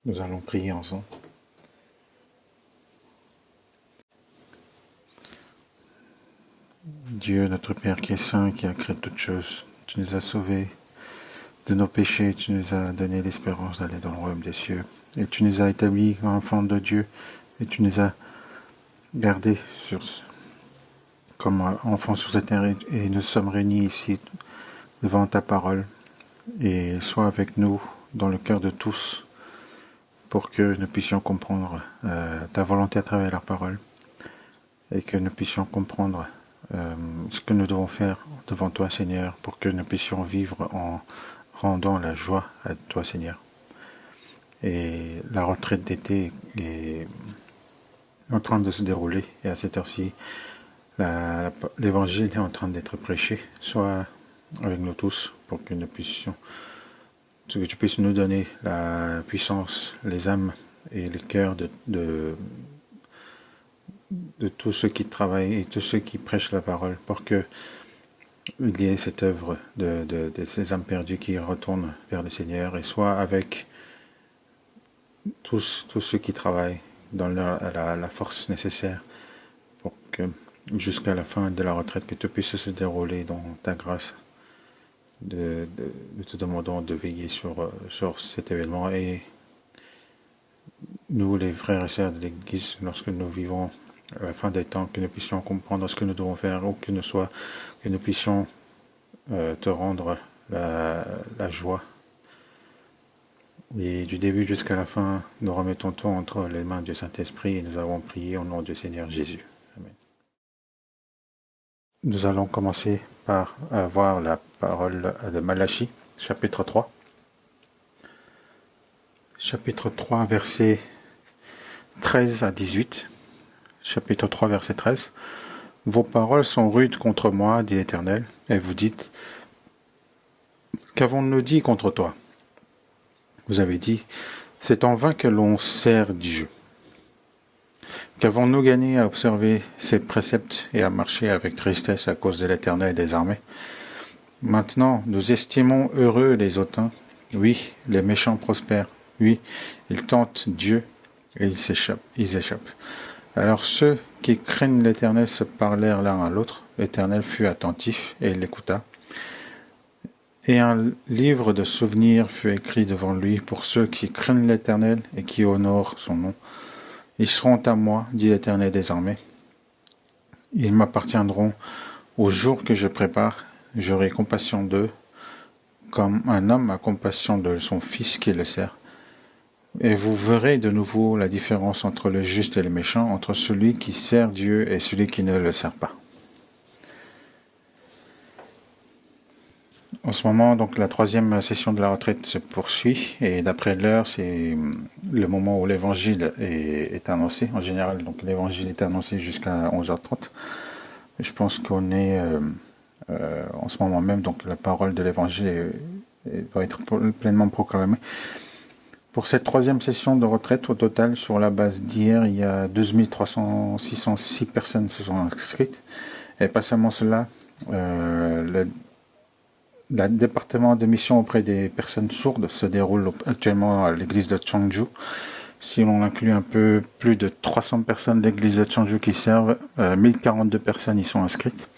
Nous allons prier ensemble. Dieu, notre Père qui est saint, qui a créé toutes choses, tu nous as sauvés de nos péchés, tu nous as donné l'espérance d'aller dans le royaume des cieux. Et tu nous as établis enfants de Dieu, et tu nous as gardés comme enfants sur cette terre, et nous sommes réunis ici devant ta parole. Et sois avec nous dans le cœur de tous, pour que nous puissions comprendre ta volonté à travers la parole, et que nous puissions comprendre ce que nous devons faire devant toi, Seigneur, pour que nous puissions vivre en rendant la joie à toi, Seigneur. Et la retraite d'été est en train de se dérouler, et à cette heure-ci, l'évangile est en train d'être prêché. Sois avec nous tous pour que nous puissions, que tu puisses nous donner la puissance, les âmes et les cœurs de tous ceux qui travaillent et tous ceux qui prêchent la parole, pour que il y ait cette œuvre de ces âmes perdues qui retournent vers le Seigneur, et soit avec tous ceux qui travaillent dans la force nécessaire pour que jusqu'à la fin de la retraite, que tout puisse se dérouler dans ta grâce. Nous te demandons de veiller sur cet événement, et nous, les frères et sœurs de l'Église, lorsque nous vivons à la fin des temps, que nous puissions comprendre ce que nous devons faire, ou que nous puissions te rendre la joie. Et du début jusqu'à la fin, nous remettons tout entre les mains du Saint-Esprit, et nous avons prié au nom du Seigneur Jésus. Amen. Nous allons commencer par voir la parole de Malachie, chapitre 3. Chapitre 3, versets 13 à 18. Chapitre 3, verset 13. « Vos paroles sont rudes contre moi, dit l'Éternel, et vous dites, qu'avons-nous dit contre toi ? Vous avez dit, c'est en vain que l'on sert Dieu. Qu'avons-nous gagné à observer ses préceptes et à marcher avec tristesse à cause de l'Éternel des armées ? Maintenant, nous estimons heureux les hautains. Oui, les méchants prospèrent. Oui, ils tentent Dieu et ils échappent. Alors ceux qui craignent l'Éternel se parlèrent l'un à l'autre. L'Éternel fut attentif et il l'écouta. Et un livre de souvenirs fut écrit devant lui pour ceux qui craignent l'Éternel et qui honorent son nom. Ils seront à moi, dit l'Éternel des armées. Ils m'appartiendront au jour que je prépare. J'aurai compassion d'eux, comme un homme a compassion de son fils qui le sert. Et vous verrez de nouveau la différence entre le juste et le méchant, entre celui qui sert Dieu et celui qui ne le sert pas. En ce moment, donc, la troisième session de la retraite se poursuit, et d'après l'heure, c'est le moment où l'évangile est annoncé. En général, donc, l'évangile est annoncé jusqu'à 11h30. Je pense qu'on est en ce moment même, donc la parole de l'évangile doit être pleinement proclamée. Pour cette troisième session de retraite, au total, sur la base d'hier, il y a 12 606 personnes se sont inscrites. Et pas seulement cela, le département de mission auprès des personnes sourdes se déroule actuellement à l'église de Changju. Si l'on inclut un peu plus de 300 personnes de l'église de Changju qui servent, 1042 personnes y sont inscrites.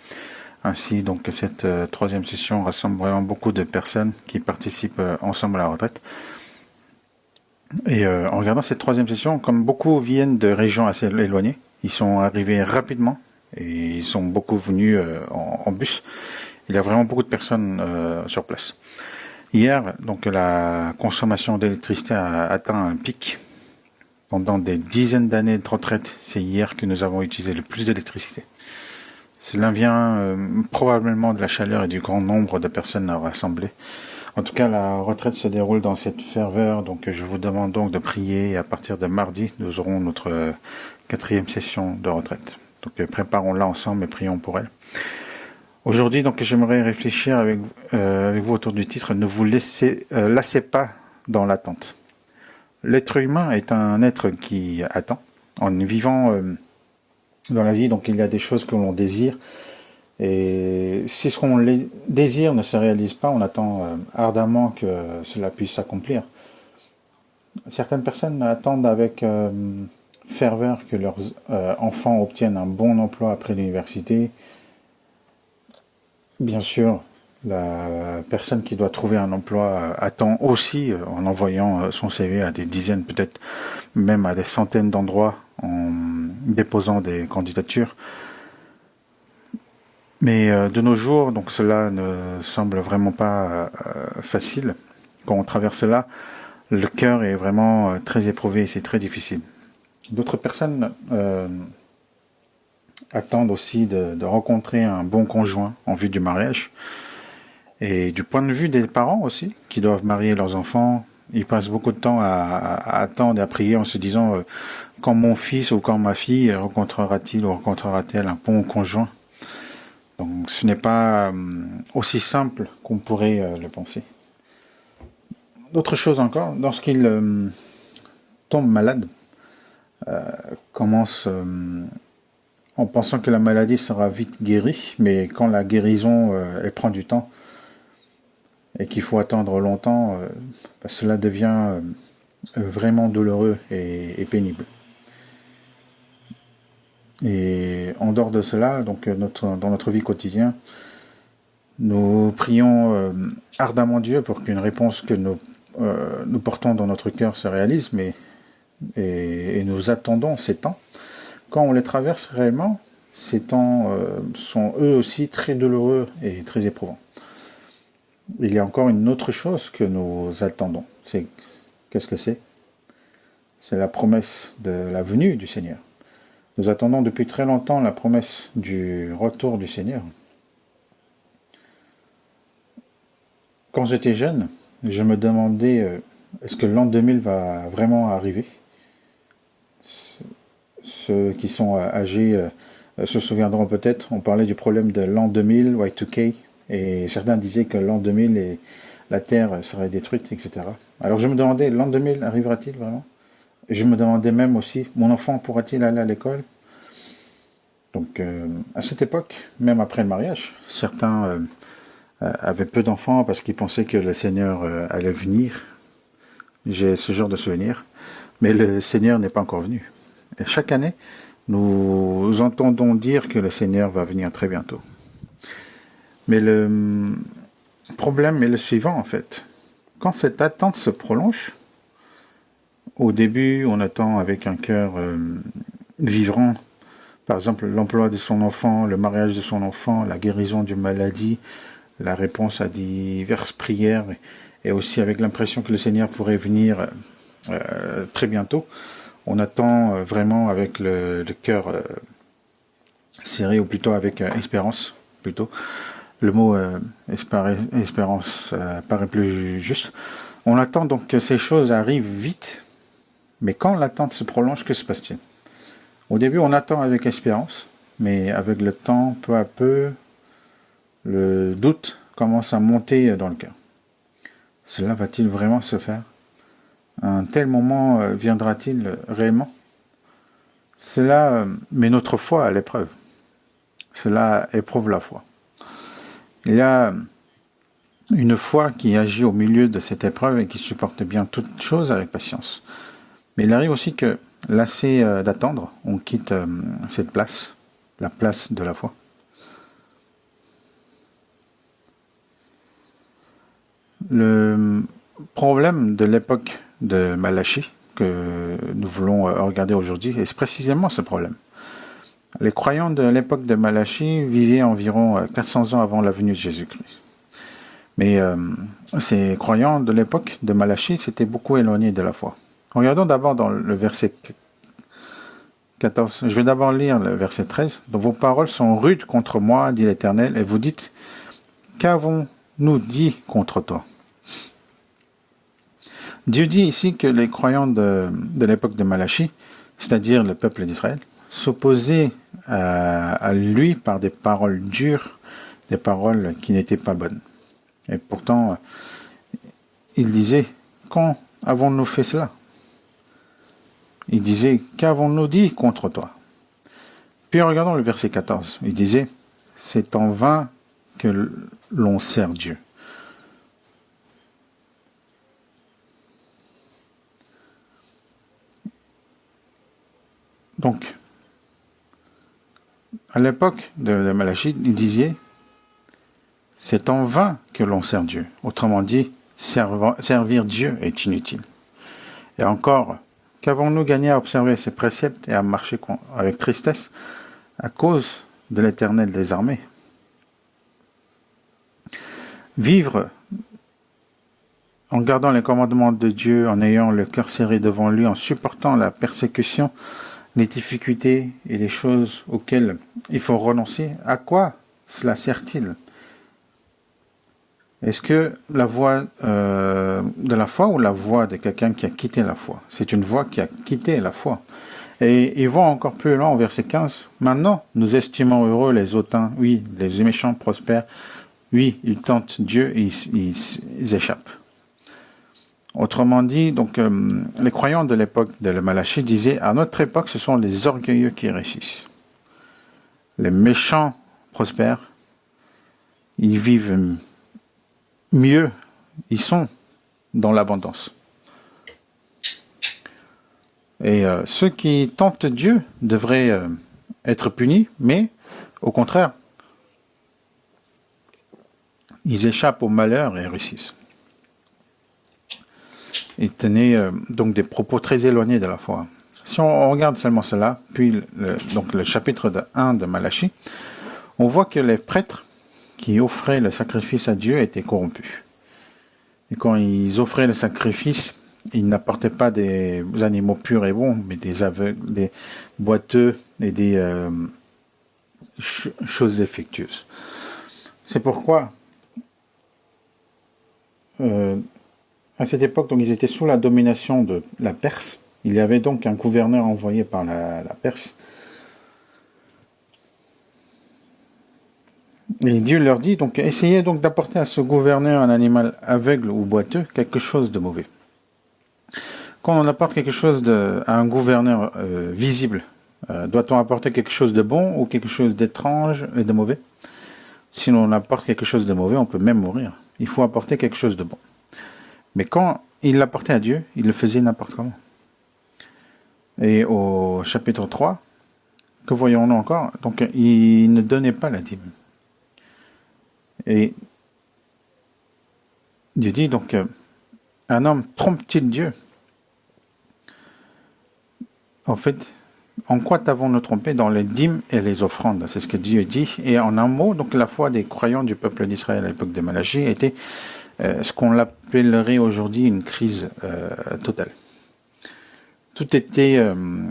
Ainsi, donc, cette troisième session rassemble vraiment beaucoup de personnes qui participent ensemble à la retraite. Et en regardant cette troisième session, comme beaucoup viennent de régions assez éloignées, ils sont arrivés rapidement et ils sont beaucoup venus en bus. Il y a vraiment beaucoup de personnes sur place. Hier, donc, la consommation d'électricité a atteint un pic. Pendant des dizaines d'années de retraite, c'est hier que nous avons utilisé le plus d'électricité. Cela vient probablement de la chaleur et du grand nombre de personnes rassemblées. En tout cas, la retraite se déroule dans cette ferveur, donc je vous demande donc de prier, et à partir de mardi, nous aurons notre quatrième session de retraite. Donc préparons-la ensemble et prions pour elle. Aujourd'hui, donc, j'aimerais réfléchir avec vous autour du titre « Ne vous lassez pas dans l'attente ». L'être humain est un être qui attend. En vivant dans la vie, donc, il y a des choses que l'on désire. Et si ce qu'on désire ne se réalise pas, on attend ardemment que cela puisse s'accomplir. Certaines personnes attendent avec ferveur que leurs enfants obtiennent un bon emploi après l'université. Bien sûr, la personne qui doit trouver un emploi attend aussi, en envoyant son CV à des dizaines, peut-être même à des centaines d'endroits, en déposant des candidatures. Mais de nos jours, donc cela ne semble vraiment pas facile. Quand on traverse cela, le cœur est vraiment très éprouvé et c'est très difficile. D'autres personnes attendent aussi de rencontrer un bon conjoint en vue du mariage. Et du point de vue des parents aussi, qui doivent marier leurs enfants, ils passent beaucoup de temps à attendre et à prier en se disant quand mon fils ou quand ma fille rencontrera-t-il ou rencontrera-t-elle un bon conjoint. Donc ce n'est pas aussi simple qu'on pourrait le penser. D'autres choses encore, lorsqu'ils tombent malades, commencent en pensant que la maladie sera vite guérie, mais quand la guérison elle prend du temps et qu'il faut attendre longtemps, cela devient vraiment douloureux et pénible. Et en dehors de cela, donc dans notre vie quotidienne, nous prions ardemment Dieu pour qu'une réponse que nous portons dans notre cœur se réalise, et nous attendons ces temps. Quand on les traverse réellement, ces temps sont eux aussi très douloureux et très éprouvants. Il y a encore une autre chose que nous attendons. Qu'est-ce que c'est? C'est la promesse de la venue du Seigneur. Nous attendons depuis très longtemps la promesse du retour du Seigneur. Quand j'étais jeune, je me demandais est-ce que l'an 2000 va vraiment arriver? Ceux qui sont âgés se souviendront peut-être, on parlait du problème de l'an 2000, Y2K, et certains disaient que l'an 2000 et la Terre serait détruite, etc. Alors je me demandais, l'an 2000 arrivera-t-il vraiment? Et je me demandais même aussi, mon enfant pourra-t-il aller à l'école? Donc à cette époque, même après le mariage, certains avaient peu d'enfants parce qu'ils pensaient que le Seigneur allait venir. J'ai ce genre de souvenir. Mais le Seigneur n'est pas encore venu. Et chaque année, nous entendons dire que le Seigneur va venir très bientôt. Mais le problème est le suivant, en fait. Quand cette attente se prolonge, au début, on attend avec un cœur vivant, par exemple l'emploi de son enfant, le mariage de son enfant, la guérison d'une maladie, la réponse à diverses prières, et aussi avec l'impression que le Seigneur pourrait venir très bientôt. On attend vraiment avec le cœur serré, ou plutôt avec espérance, plutôt. Le mot espérance paraît plus juste. On attend donc que ces choses arrivent vite, mais quand l'attente se prolonge, que se passe-t-il? Au début, on attend avec espérance, mais avec le temps, peu à peu, le doute commence à monter dans le cœur. Cela va-t-il vraiment se faire? Un tel moment viendra-t-il réellement? Cela met notre foi à l'épreuve. Cela éprouve la foi. Il y a une foi qui agit au milieu de cette épreuve et qui supporte bien toutes choses avec patience. Mais il arrive aussi que, lassé d'attendre, on quitte cette place, la place de la foi. Le problème de l'époque de Malachie que nous voulons regarder aujourd'hui est précisément ce problème. Les croyants de l'époque de Malachie vivaient environ 400 ans avant la venue de Jésus-Christ. Mais ces croyants de l'époque de Malachie s'étaient beaucoup éloignés de la foi. Regardons d'abord dans le verset 14. Je vais d'abord lire le verset 13. « Donc vos paroles sont rudes contre moi, dit l'Éternel, et vous dites, qu'avons-nous dit contre toi ?» Dieu dit ici que les croyants de l'époque de Malachie, c'est-à-dire le peuple d'Israël, s'opposaient à lui par des paroles dures, des paroles qui n'étaient pas bonnes. Et pourtant, il disait, quand avons-nous fait cela? Il disait, qu'avons-nous dit contre toi? Puis regardons le verset 14. Il disait, c'est en vain que l'on sert Dieu. Donc, à l'époque de Malachie, il disait, c'est en vain que l'on sert Dieu. Autrement dit, servir Dieu est inutile. Et encore, qu'avons-nous gagné à observer ses préceptes et à marcher avec tristesse à cause de l'Éternel des armées? Vivre en gardant les commandements de Dieu, en ayant le cœur serré devant lui, en supportant la persécution, les difficultés et les choses auxquelles il faut renoncer, à quoi cela sert-il? Est-ce que la voix de la foi ou la voix de quelqu'un qui a quitté la foi? C'est une voix qui a quitté la foi. Et ils vont encore plus loin au verset 15. Maintenant, nous estimons heureux les hautains. Oui, les méchants prospèrent. Oui, ils tentent Dieu et ils échappent. Autrement dit, donc, les croyants de l'époque de Malachie disaient, à notre époque, ce sont les orgueilleux qui réussissent. Les méchants prospèrent. Ils vivent mieux. Ils sont dans l'abondance. Et ceux qui tentent Dieu devraient être punis, mais au contraire, ils échappent au malheur et réussissent. Ils tenaient donc des propos très éloignés de la foi. Si on regarde seulement cela, puis donc le chapitre 1 de Malachie, on voit que les prêtres qui offraient le sacrifice à Dieu étaient corrompus. Et quand ils offraient le sacrifice, ils n'apportaient pas des animaux purs et bons, mais des aveugles, des boiteux et des choses défectueuses. C'est pourquoi, à cette époque, donc, ils étaient sous la domination de la Perse. Il y avait donc un gouverneur envoyé par la Perse. Et Dieu leur dit, donc, essayez donc d'apporter à ce gouverneur un animal aveugle ou boiteux, quelque chose de mauvais. Quand on apporte quelque chose à un gouverneur visible, doit-on apporter quelque chose de bon ou quelque chose d'étrange et de mauvais? Si l'on apporte quelque chose de mauvais, on peut même mourir. Il faut apporter quelque chose de bon. Mais quand il l'apportait à Dieu, il le faisait n'importe comment. Et au chapitre 3, que voyons-nous encore? Donc, il ne donnait pas la dîme. Et Dieu dit donc, un homme trompe-t-il Dieu? En fait, en quoi t'avons-nous trompé? Dans les dîmes et les offrandes. C'est ce que Dieu dit. Et en un mot, donc la foi des croyants du peuple d'Israël à l'époque de Malachie était ce qu'on appellerait aujourd'hui une crise totale. Tout était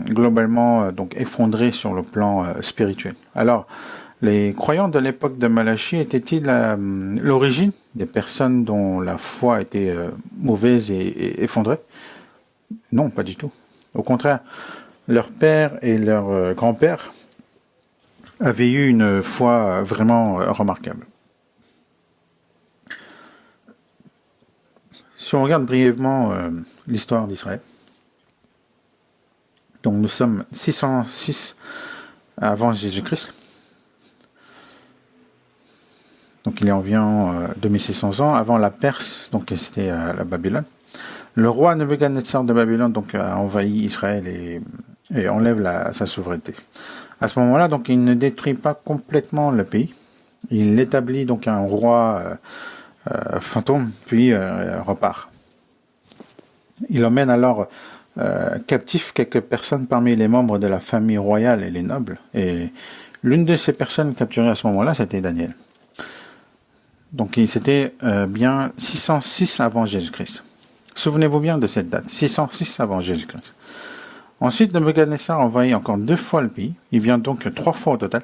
globalement donc effondré sur le plan spirituel. Alors, les croyants de l'époque de Malachie étaient-ils l'origine des personnes dont la foi était mauvaise et effondrée? Non, pas du tout. Au contraire, leur père et leur grand-père avaient eu une foi vraiment remarquable. Si on regarde brièvement l'histoire d'Israël, donc nous sommes 606 avant Jésus-Christ. Donc il y a environ 2600 ans avant la Perse, donc c'était la Babylone. Le roi Nebuchadnezzar de Babylone donc a envahi Israël et enlève sa souveraineté. À ce moment-là, donc il ne détruit pas complètement le pays. Il établit donc un roi fantôme, puis repart. Il emmène alors captif quelques personnes parmi les membres de la famille royale et les nobles. Et l'une de ces personnes capturées à ce moment-là, c'était Daniel. Donc c'était bien 606 avant Jésus-Christ. Souvenez-vous bien de cette date, 606 avant Jésus-Christ. Ensuite, Nebuchadnezzar envahit encore 2 fois le pays. Il vient donc 3 fois au total.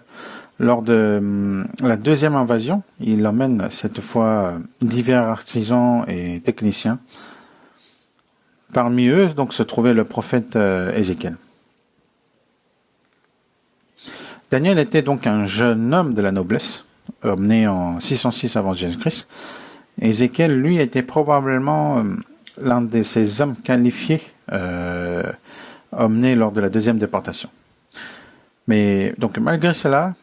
Lors de la deuxième invasion, il emmène cette fois divers artisans et techniciens. Parmi eux, donc, se trouvait le prophète Ézéchiel. Daniel était donc un jeune homme de la noblesse, né en 606 avant Jésus-Christ. Ézéchiel, lui, était probablement l'un de ces hommes qualifiés emmenés lors de la deuxième déportation. Mais donc malgré cela,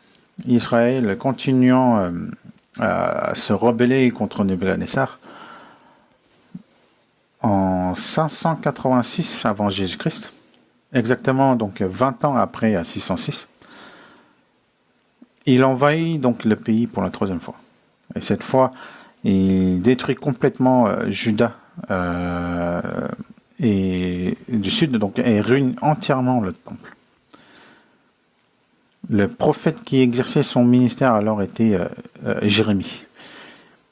Israël continuant à se rebeller contre Nebuchadnezzar, en 586 avant Jésus-Christ, exactement donc 20 ans après, à 606, il envahit donc le pays pour la troisième fois. Et cette fois, il détruit complètement Juda et du sud, donc, et ruine entièrement le temple. Le prophète qui exerçait son ministère alors était Jérémie.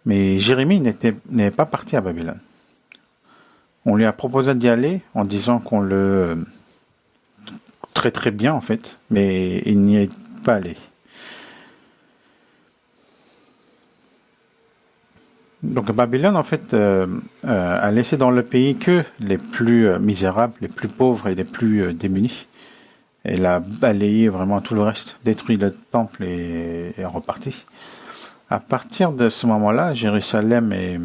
Mais Jérémie n'est pas parti à Babylone. On lui a proposé d'y aller en disant qu'on le traiterait bien en fait, mais il n'y est pas allé. Donc Babylone en fait a laissé dans le pays que les plus misérables, les plus pauvres et les plus démunis. Elle a balayé vraiment tout le reste, détruit le temple et est reparti. À partir de ce moment-là, Jérusalem et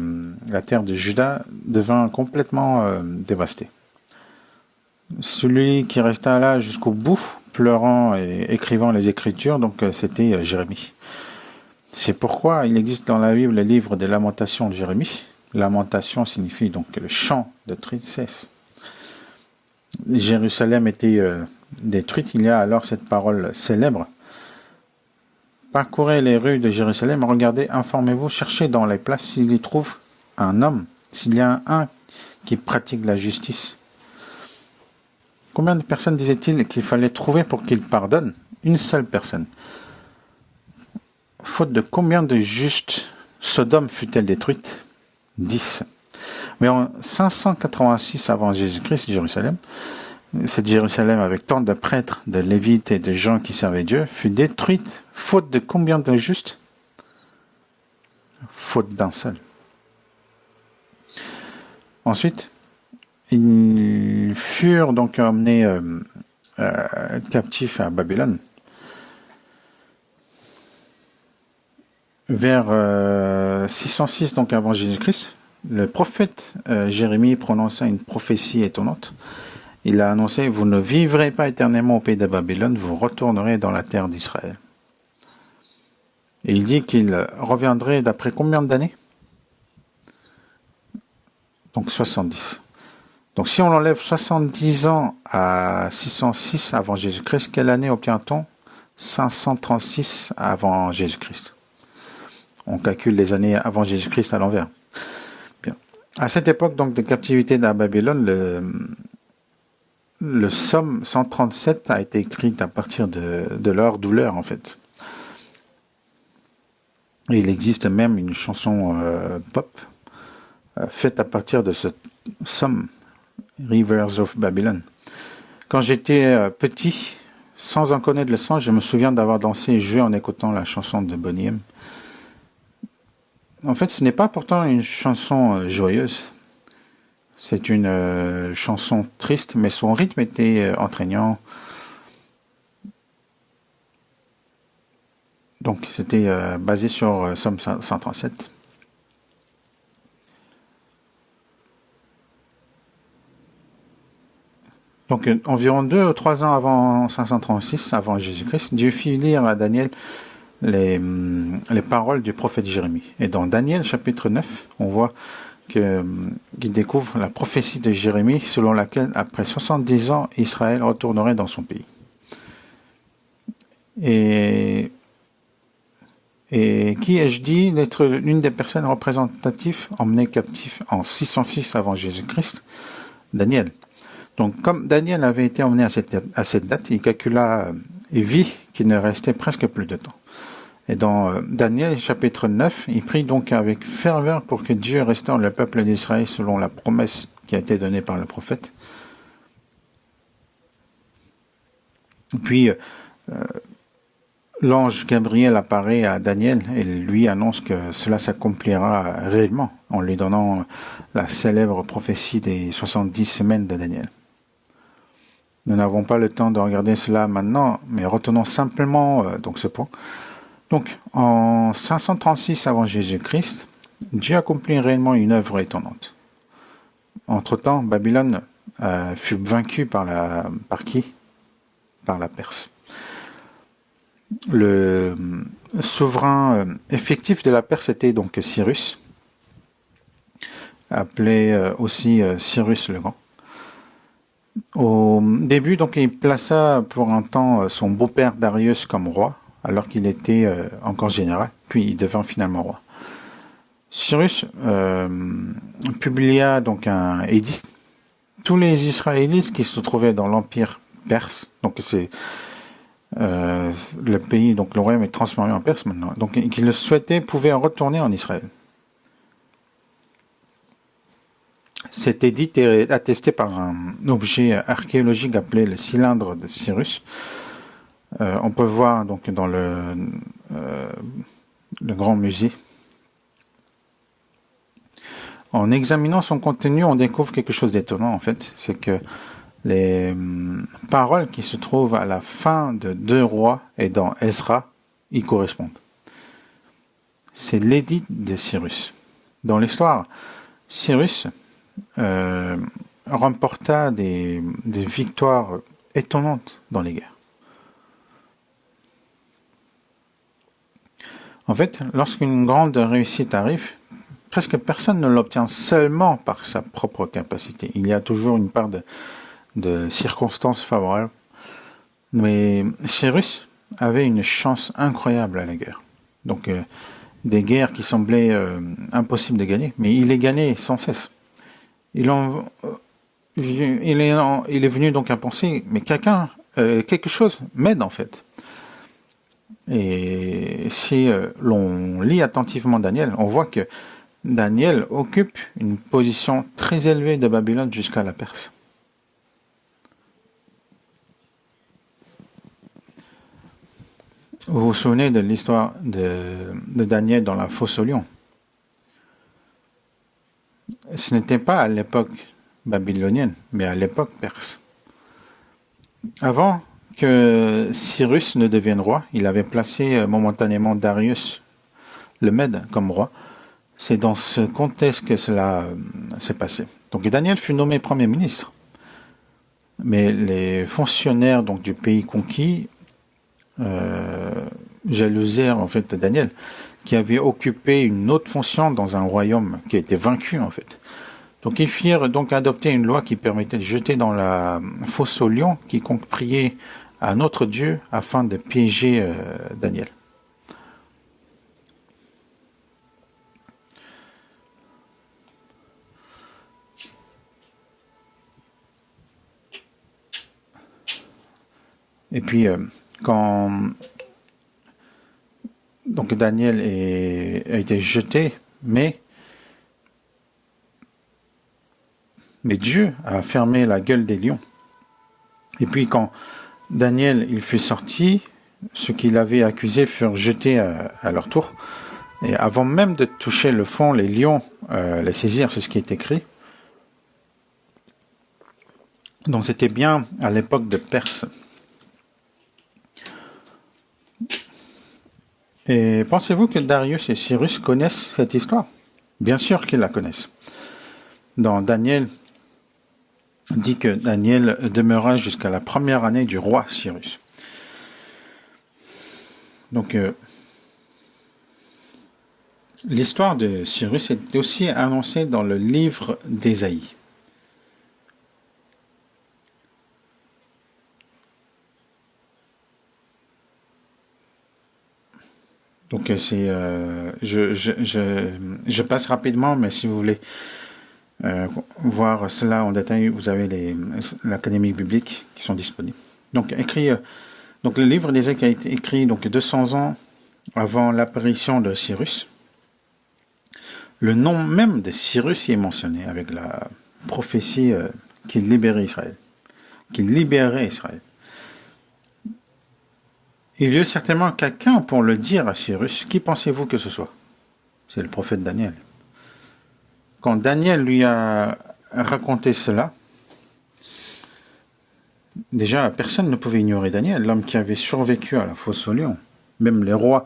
la terre de Juda devint complètement dévastée. Celui qui resta là jusqu'au bout, pleurant et écrivant les Écritures, donc c'était Jérémie. C'est pourquoi il existe dans la Bible le livre des Lamentations de Jérémie. Lamentation signifie donc le chant de tristesse. Jérusalem était détruite. Il y a alors cette parole célèbre. Parcourez les rues de Jérusalem, regardez, informez-vous, cherchez dans les places s'il y trouve un homme, s'il y a un qui pratique la justice. Combien de personnes disait-il qu'il fallait trouver pour qu'il pardonne? Une seule personne. Faute de combien de justes Sodome fut-elle détruite? 10. Mais en 586 avant Jésus-Christ, Jérusalem, cette Jérusalem avec tant de prêtres, de lévites et de gens qui servaient Dieu, fut détruite, faute de combien de justes? Faute d'un seul. Ensuite, ils furent donc emmenés captifs à Babylone. Vers 606 donc avant Jésus-Christ, le prophète Jérémie prononça une prophétie étonnante. Il a annoncé: vous ne vivrez pas éternellement au pays de Babylone, vous retournerez dans la terre d'Israël. Et il dit qu'il reviendrait d'après combien d'années? Donc 70. Donc si on enlève 70 ans à 606 avant Jésus-Christ, quelle année obtient-on? 536 avant Jésus-Christ. On calcule les années avant Jésus-Christ à l'envers. Bien. À cette époque donc de captivité à Babylone, le psaume 137 a été écrit à partir de leur douleur, en fait. Et il existe même une chanson pop faite à partir de ce psaume, Rivers of Babylon. Quand j'étais petit, sans en connaître le sens, je me souviens d'avoir dansé et joué en écoutant la chanson de Boney M. En fait, ce n'est pas pourtant une chanson joyeuse. C'est une chanson triste, mais son rythme était entraînant. Donc, c'était basé sur Psaume 137. Donc, environ 2 ou 3 ans avant 536, avant Jésus-Christ, Dieu fit lire à Daniel les paroles du prophète Jérémie. Et dans Daniel, chapitre 9, on voit qu'il découvre la prophétie de Jérémie selon laquelle, après 70 ans, Israël retournerait dans son pays. Et qui ai-je dit d'être l'une des personnes représentatives emmenées captives en 606 avant Jésus-Christ? Daniel. Donc, comme Daniel avait été emmené à cette date, il calcula et vit qu'il ne restait presque plus de temps. Et dans Daniel chapitre 9, il prie donc avec ferveur pour que Dieu restaure le peuple d'Israël selon la promesse qui a été donnée par le prophète. Puis, l'ange Gabriel apparaît à Daniel et lui annonce que cela s'accomplira réellement en lui donnant la célèbre prophétie des 70 semaines de Daniel. Nous n'avons pas le temps de regarder cela maintenant, mais retenons simplement donc ce point. Donc, en 536 avant Jésus-Christ, Dieu accomplit réellement une œuvre étonnante. Entre-temps, Babylone fut vaincue par qui? Par la Perse. Le souverain effectif de la Perse était donc Cyrus, appelé aussi Cyrus le Grand. Au début, donc, il plaça pour un temps son beau-père Darius comme roi, alors qu'il était encore général, puis il devint finalement roi. Cyrus publia donc un édit. Tous les Israélites qui se trouvaient dans l'empire perse, donc c'est le pays, donc le royaume est transformé en Perse maintenant, donc qui le souhaitaient pouvaient retourner en Israël. Cet édit est attesté par un objet archéologique appelé le cylindre de Cyrus. On peut voir donc dans le grand musée. En examinant son contenu, on découvre quelque chose d'étonnant en fait, c'est que les paroles qui se trouvent à la fin de 2 rois et dans Ezra y correspondent. C'est l'édit de Cyrus. Dans l'histoire, Cyrus remporta des victoires étonnantes dans les guerres. En fait, lorsqu'une grande réussite arrive, presque personne ne l'obtient seulement par sa propre capacité. Il y a toujours une part de circonstances favorables. Mais Cyrus avait une chance incroyable à la guerre. Donc, des guerres qui semblaient impossibles de gagner, mais il les gagnait sans cesse. Il est venu donc à penser, mais quelque chose m'aide en fait. Et si l'on lit attentivement Daniel, on voit que Daniel occupe une position très élevée de Babylone jusqu'à la Perse. Vous vous souvenez de l'histoire de Daniel dans la fosse au lion? Ce n'était pas à l'époque babylonienne, mais à l'époque perse. Avant que Cyrus ne devienne roi, il avait placé momentanément Darius le Mède comme roi. C'est dans ce contexte que cela s'est passé. Donc Daniel fut nommé premier ministre. Mais les fonctionnaires donc, du pays conquis jalousèrent en fait Daniel, qui avait occupé une autre fonction dans un royaume qui a été vaincu en fait. Donc ils firent donc adopter une loi qui permettait de jeter dans la fosse aux lions quiconque priait à notre Dieu afin de piéger Daniel. Et puis quand donc Daniel a été jeté, mais Dieu a fermé la gueule des lions. Et puis quand Daniel il fut sorti, ceux qui l'avaient accusé furent jetés à leur tour. Et avant même de toucher le fond, les lions les saisirent, c'est ce qui est écrit. Donc c'était bien à l'époque de Perse. Et pensez-vous que Darius et Cyrus connaissent cette histoire? Bien sûr qu'ils la connaissent. Dans Daniel, dit que Daniel demeura jusqu'à la première année du roi Cyrus. Donc, l'histoire de Cyrus est aussi annoncée dans le livre d'Ésaïe. Donc, c'est, je passe rapidement, mais si vous voulez voir cela en détail, vous avez l'Académie biblique qui sont disponibles. Donc, donc le livre d'Ésaïe qui a été écrit donc 200 ans avant l'apparition de Cyrus. Le nom même de Cyrus y est mentionné avec la prophétie qu'il libérait Israël. Il y a certainement quelqu'un pour le dire à Cyrus. Qui pensez-vous que ce soit? C'est le prophète Daniel. Quand Daniel lui a raconté cela, déjà personne ne pouvait ignorer Daniel, l'homme qui avait survécu à la fosse aux lions. Même les rois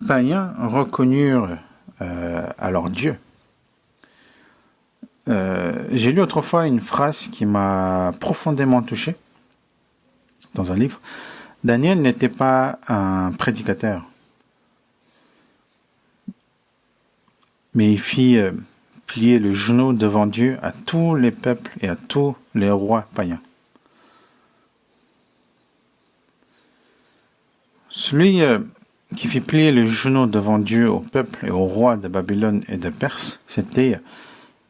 païens reconnurent alors Dieu. J'ai lu autrefois une phrase qui m'a profondément touché dans un livre. Daniel n'était pas un prédicateur, mais il fit plier le genou devant Dieu à tous les peuples et à tous les rois païens. Celui qui fit plier le genou devant Dieu au peuple et aux rois de Babylone et de Perse, c'était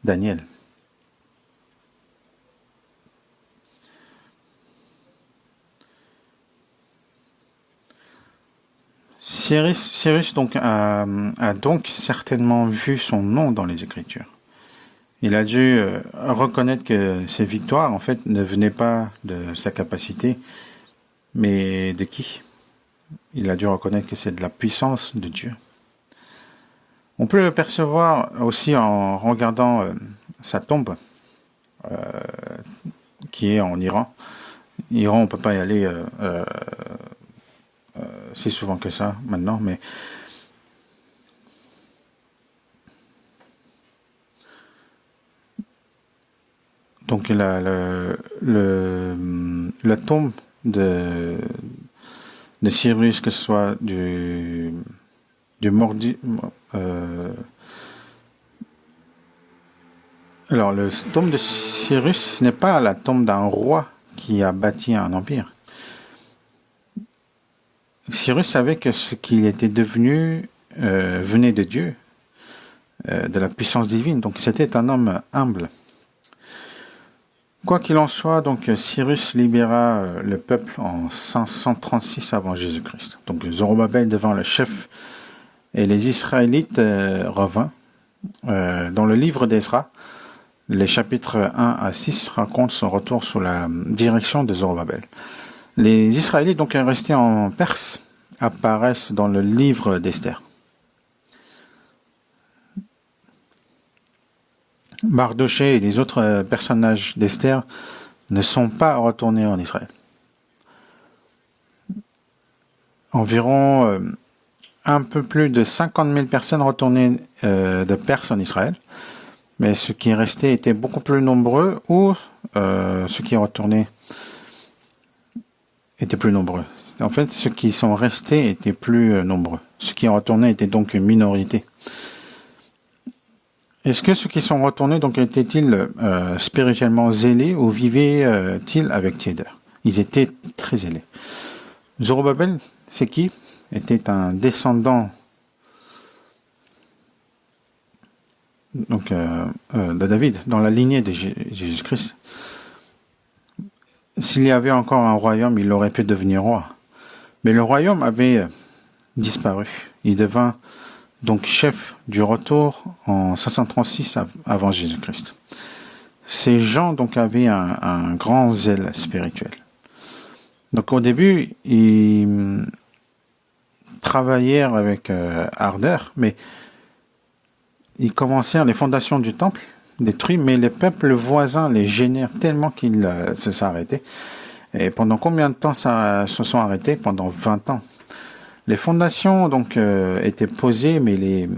Daniel. Cyrus donc a donc certainement vu son nom dans les Écritures. Il a dû reconnaître que ses victoires, en fait, ne venaient pas de sa capacité, mais de qui? Il a dû reconnaître que c'est de la puissance de Dieu. On peut le percevoir aussi en regardant sa tombe, qui est en Iran. Iran, on ne peut pas y aller si souvent que ça maintenant, mais donc la tombe de Cyrus, que ce soit du Mordi. Alors, le tombe de Cyrus n'est pas la tombe d'un roi qui a bâti un empire. Cyrus savait que ce qu'il était devenu venait de Dieu, de la puissance divine. Donc, c'était un homme humble. Quoi qu'il en soit, donc Cyrus libéra le peuple en 536 avant Jésus-Christ. Donc Zorobabel devint le chef et les Israélites revinrent. Dans le livre d'Ezra, les chapitres 1 à 6 racontent son retour sous la direction de Zorobabel. Les Israélites, donc restés en Perse, apparaissent dans le livre d'Esther. Mardochée et les autres personnages d'Esther ne sont pas retournés en Israël. Environ un peu plus de 50 000 personnes retournées de Perse en Israël, mais ceux qui restaient étaient beaucoup plus nombreux ou ceux qui retournaient étaient plus nombreux. En fait, ceux qui sont restés étaient plus nombreux. Ceux qui retournaient étaient donc une minorité. Est-ce que ceux qui sont retournés donc étaient-ils spirituellement zélés ou vivaient-ils avec tiédeur? Ils étaient très zélés. Zorobabel, c'est qui? Était un descendant donc de David, dans la lignée de Jésus-Christ. S'il y avait encore un royaume, il aurait pu devenir roi. Mais le royaume avait disparu. Il devint donc chef du retour en 536 avant Jésus-Christ. Ces gens donc avaient un grand zèle spirituel. Donc au début, ils travaillèrent avec ardeur, mais ils commencèrent les fondations du temple détruites, mais les peuples voisins les gênèrent tellement qu'ils se sont arrêtés. Et pendant combien de temps ça se sont arrêtés? Pendant 20 ans. Les fondations donc étaient posées, mais les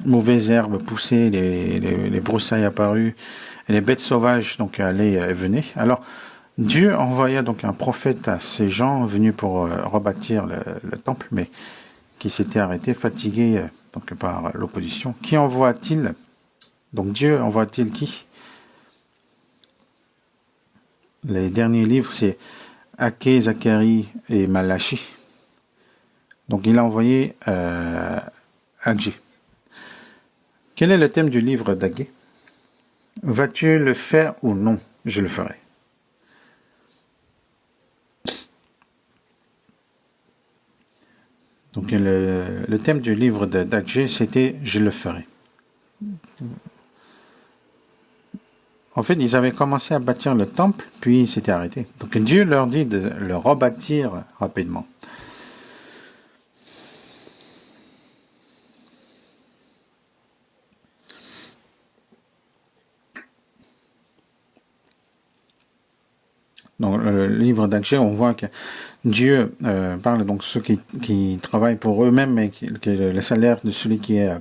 mauvaises herbes poussaient, les broussailles apparues, et les bêtes sauvages donc allaient et venaient. Alors Dieu envoya donc un prophète à ces gens venus pour rebâtir le temple, mais qui s'étaient arrêtés, fatigués donc par l'opposition. Qui envoie-t-il? Donc Dieu envoie-t-il qui? Les derniers livres, c'est Aké, Zacharie et Malachi. Donc il a envoyé Agé. Quel est le thème du livre d'Agé? Vas-tu le faire ou non? Je le ferai. Donc le thème du livre d'Agé, c'était je le ferai. En fait, ils avaient commencé à bâtir le temple, puis ils s'étaient arrêtés. Donc Dieu leur dit de le rebâtir rapidement. Dans le livre d'Agé, on voit que Dieu parle donc ceux qui travaillent pour eux-mêmes et que le salaire de celui qui est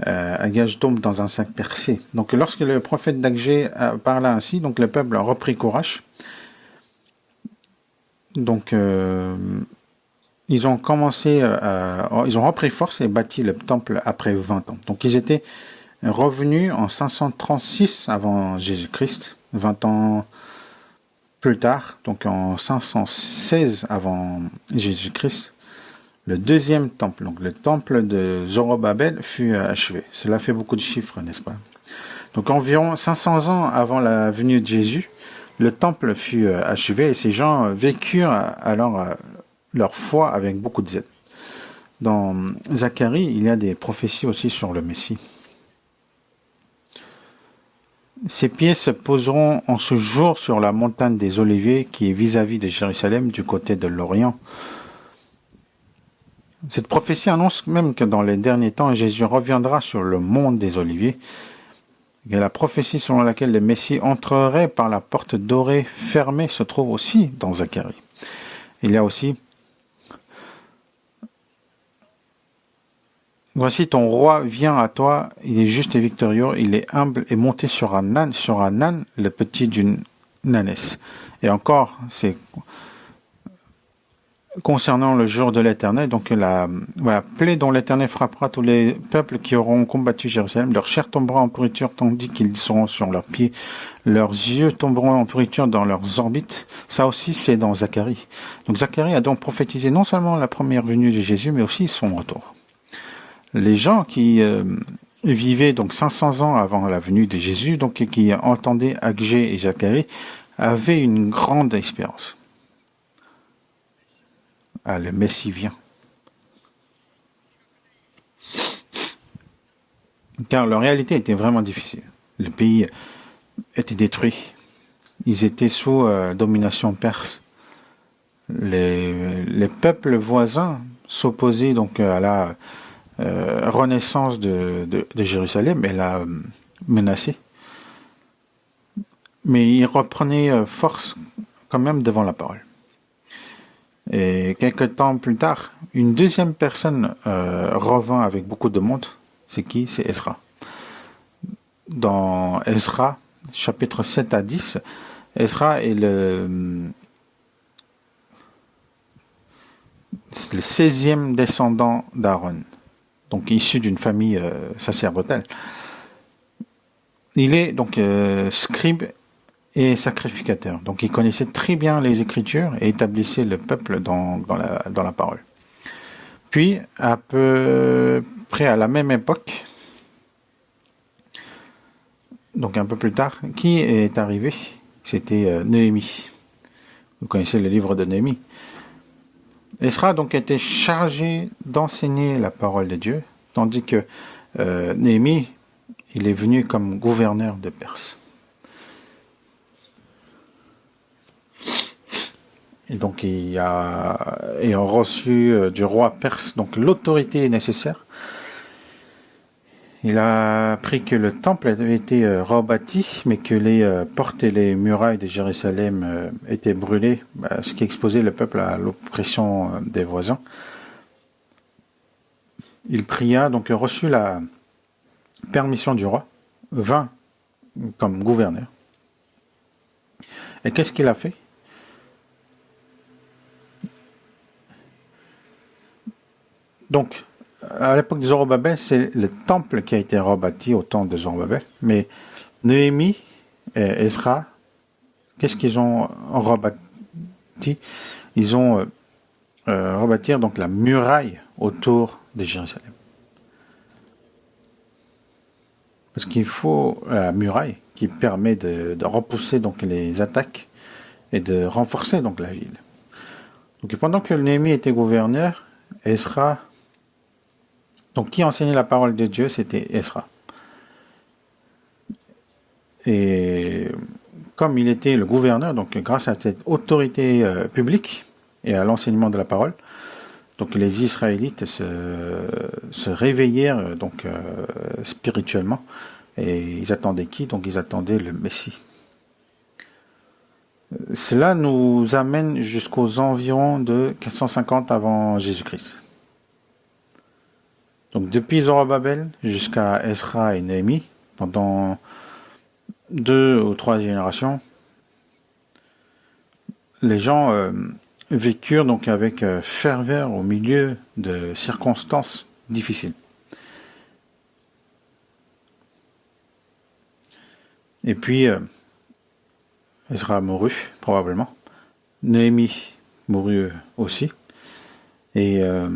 à gage tombe dans un sac percé. Donc lorsque le prophète d'Agé parla ainsi, donc le peuple a repris courage. Donc ils ont repris force et bâti le temple après 20 ans. Donc ils étaient est revenu en 536 avant Jésus-Christ, 20 ans plus tard, donc en 516 avant Jésus-Christ. Le deuxième temple, donc le temple de Zorobabel, fut achevé. Cela fait beaucoup de chiffres, n'est-ce pas? Donc environ 500 ans avant la venue de Jésus, le temple fut achevé et ces gens vécurent alors leur foi avec beaucoup de zèle. Dans Zacharie, il y a des prophéties aussi sur le Messie. Ses pieds se poseront en ce jour sur la montagne des Oliviers qui est vis-à-vis de Jérusalem du côté de l'Orient. Cette prophétie annonce même que dans les derniers temps, Jésus reviendra sur le mont des Oliviers. Et la prophétie selon laquelle le Messie entrerait par la porte dorée fermée se trouve aussi dans Zacharie. Il y a aussi « Voici ton roi vient à toi, il est juste et victorieux, il est humble et monté sur un âne, le petit d'une ânesse. » Et encore, c'est concernant le jour de l'Éternel, donc la plaie dont l'Éternel frappera tous les peuples qui auront combattu Jérusalem, leur chair tombera en pourriture tandis qu'ils seront sur leurs pieds, leurs yeux tomberont en pourriture dans leurs orbites. Ça aussi, c'est dans Zacharie. Donc Zacharie a donc prophétisé non seulement la première venue de Jésus, mais aussi son retour. Les gens qui vivaient donc 500 ans avant la venue de Jésus, donc qui entendaient Agé et Zacharie, avaient une grande espérance. Ah, le Messie vient. Car leur réalité était vraiment difficile. Le pays était détruit. Ils étaient sous domination perse. Les peuples voisins s'opposaient donc à la renaissance de Jérusalem. Elle a menacé. Mais ils reprenaient force quand même devant la parole. Et quelques temps plus tard, une deuxième personne revint avec beaucoup de monde. C'est qui? C'est Ezra. Dans Ezra, chapitre 7 à 10, Ezra est le 16e descendant d'Aaron, donc issu d'une famille sacerdotale. Il est donc scribe et sacrificateur. Donc il connaissait très bien les Écritures et établissait le peuple dans la parole. Puis, à peu près à la même époque, donc un peu plus tard, qui est arrivé? C'était Néhémie. Vous connaissez le livre de Néhémie. Ezra donc était chargé d'enseigner la parole de Dieu, tandis que Néhémie, il est venu comme gouverneur de Perse. Et donc il a reçu du roi perse donc l'autorité nécessaire. Il a appris que le temple avait été rebâti, mais que les portes et les murailles de Jérusalem étaient brûlées, ce qui exposait le peuple à l'oppression des voisins. Il pria, donc reçut la permission du roi, vint comme gouverneur. Et qu'est-ce qu'il a fait? Donc, à l'époque de Zorobabel, c'est le temple qui a été rebâti au temps de Zorobabel. Mais Néhémie et Ezra, qu'est-ce qu'ils ont rebâti? Ils ont rebâti donc la muraille autour de Jérusalem. Parce qu'il faut la muraille qui permet de repousser donc les attaques et de renforcer donc la ville. Donc pendant que Néhémie était gouverneur, Ezra, donc qui enseignait la parole de Dieu, c'était Ezra. Et comme il était le gouverneur, donc grâce à cette autorité publique et à l'enseignement de la parole, donc les Israélites se réveillèrent donc spirituellement. Et ils attendaient qui? Donc ils attendaient le Messie. Cela nous amène jusqu'aux environs de 450 avant Jésus-Christ. Donc depuis Zorobabel jusqu'à Ezra et Néhémie, pendant 2 ou 3 générations, les gens vécurent donc avec ferveur au milieu de circonstances difficiles. Et puis, Ezra mourut, probablement. Néhémie mourut aussi. Et, euh,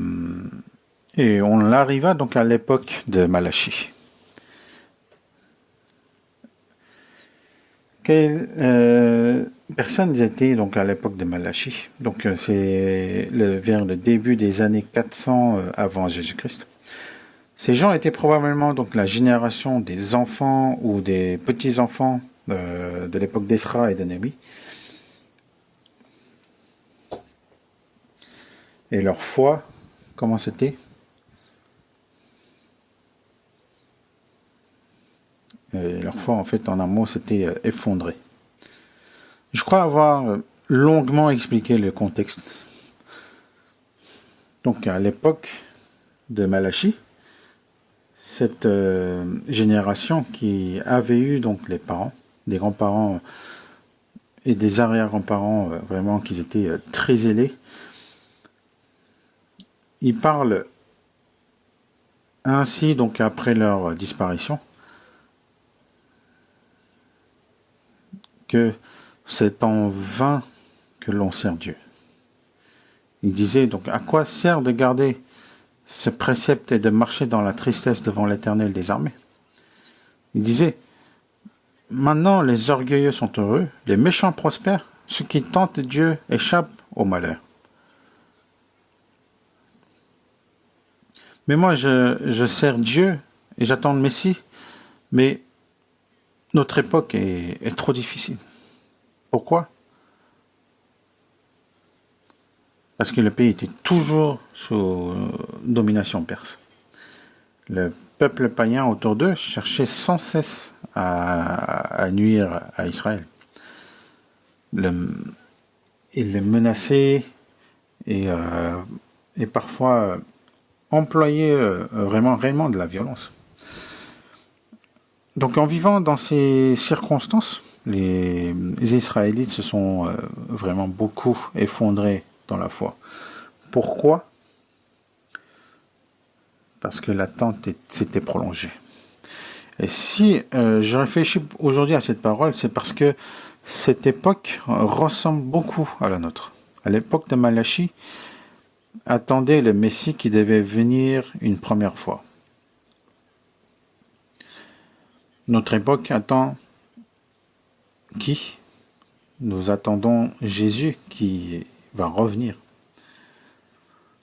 et on arriva donc à l'époque de Malachie. Quelles personnes étaient donc à l'époque de Malachie? Donc c'est vers le début des années 400 avant Jésus-Christ. Ces gens étaient probablement donc la génération des enfants ou des petits-enfants de l'époque d'Esra et de Néhémie. Et leur foi, comment c'était? Leur foi, en fait, en un mot, c'était effondré. Je crois avoir longuement expliqué le contexte. Donc, à l'époque de Malachie, cette génération qui avait eu donc les parents, des grands-parents et des arrière-grands-parents vraiment qui étaient très zélés, ils parlent ainsi donc après leur disparition que c'est en vain que l'on sert Dieu. Il disait donc à quoi sert de garder ce précepte et de marcher dans la tristesse devant l'Éternel des armées. Il disait maintenant les orgueilleux sont heureux, les méchants prospèrent, ceux qui tentent Dieu échappent au malheur. Mais moi je sers Dieu et j'attends le Messie, mais notre époque est trop difficile. Pourquoi? Parce que le pays était toujours sous domination perse. Le peuple païen autour d'eux cherchait sans cesse à nuire à Israël. Il les menaçait et parfois employait réellement de la violence. Donc en vivant dans ces circonstances, les Israélites se sont vraiment beaucoup effondrés dans la foi. Pourquoi? Parce que l'attente s'était prolongée. Et si je réfléchis aujourd'hui à cette parole, c'est parce que cette époque ressemble beaucoup à la nôtre. À l'époque de Malachie, attendait le Messie qui devait venir une première fois. Notre époque attend qui? Nous attendons Jésus qui va revenir.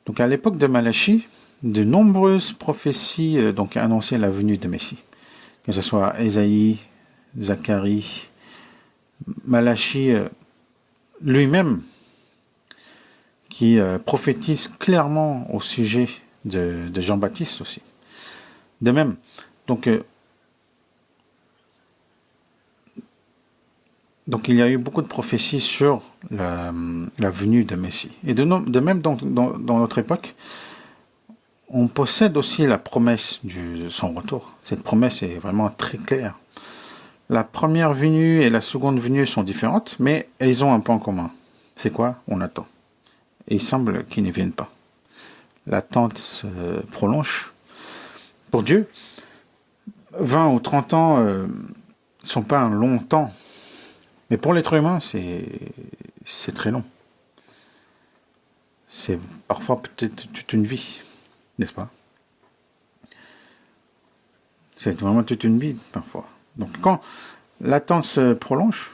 Donc à l'époque de Malachie, de nombreuses prophéties donc annonçaient la venue de Messie. Que ce soit Ésaïe, Zacharie, Malachie lui-même, qui prophétise clairement au sujet de Jean-Baptiste aussi. De même, donc il y a eu beaucoup de prophéties sur la venue de Messie. Et de même dans notre époque, on possède aussi la promesse de son retour. Cette promesse est vraiment très claire. La première venue et la seconde venue sont différentes, mais elles ont un point commun. C'est quoi? On attend. Et il semble qu'ils ne viennent pas. L'attente se prolonge. Pour Dieu, 20 ou 30 ans ne sont pas un long temps. Mais pour l'être humain, c'est très long. C'est parfois peut-être toute une vie, n'est-ce pas? C'est vraiment toute une vie, parfois. Donc quand l'attente se prolonge,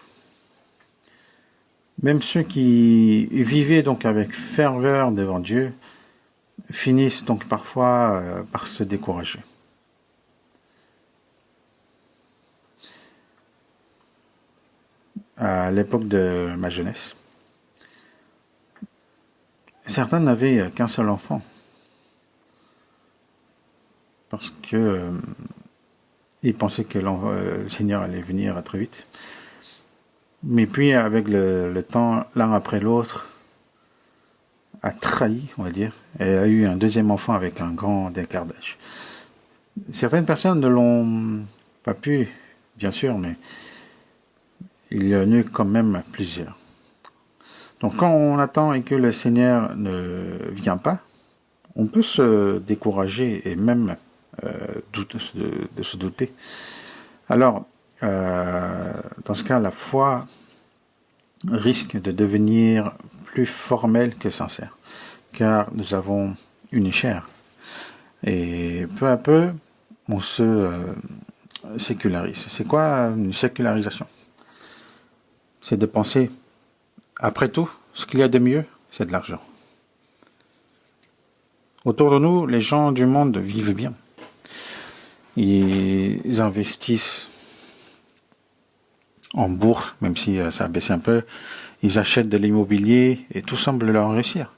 même ceux qui vivaient donc avec ferveur devant Dieu finissent donc parfois par se décourager. À l'époque de ma jeunesse, certains n'avaient qu'un seul enfant parce que ils pensaient que le Seigneur allait venir très vite. Mais puis avec le temps, l'un après l'autre a trahi, on va dire, et a eu un deuxième enfant avec un grand écart d'âge. Certaines personnes ne l'ont pas pu, bien sûr, mais il y en a eu quand même plusieurs. Donc quand on attend et que le Seigneur ne vient pas, on peut se décourager et même de se douter. Alors, dans ce cas, la foi risque de devenir plus formelle que sincère, car nous avons une chair. Et peu à peu, on se sécularise. C'est quoi une sécularisation? C'est de penser, après tout, ce qu'il y a de mieux, c'est de l'argent. Autour de nous, les gens du monde vivent bien. Ils investissent en bourse, même si ça a baissé un peu. Ils achètent de l'immobilier et tout semble leur réussir.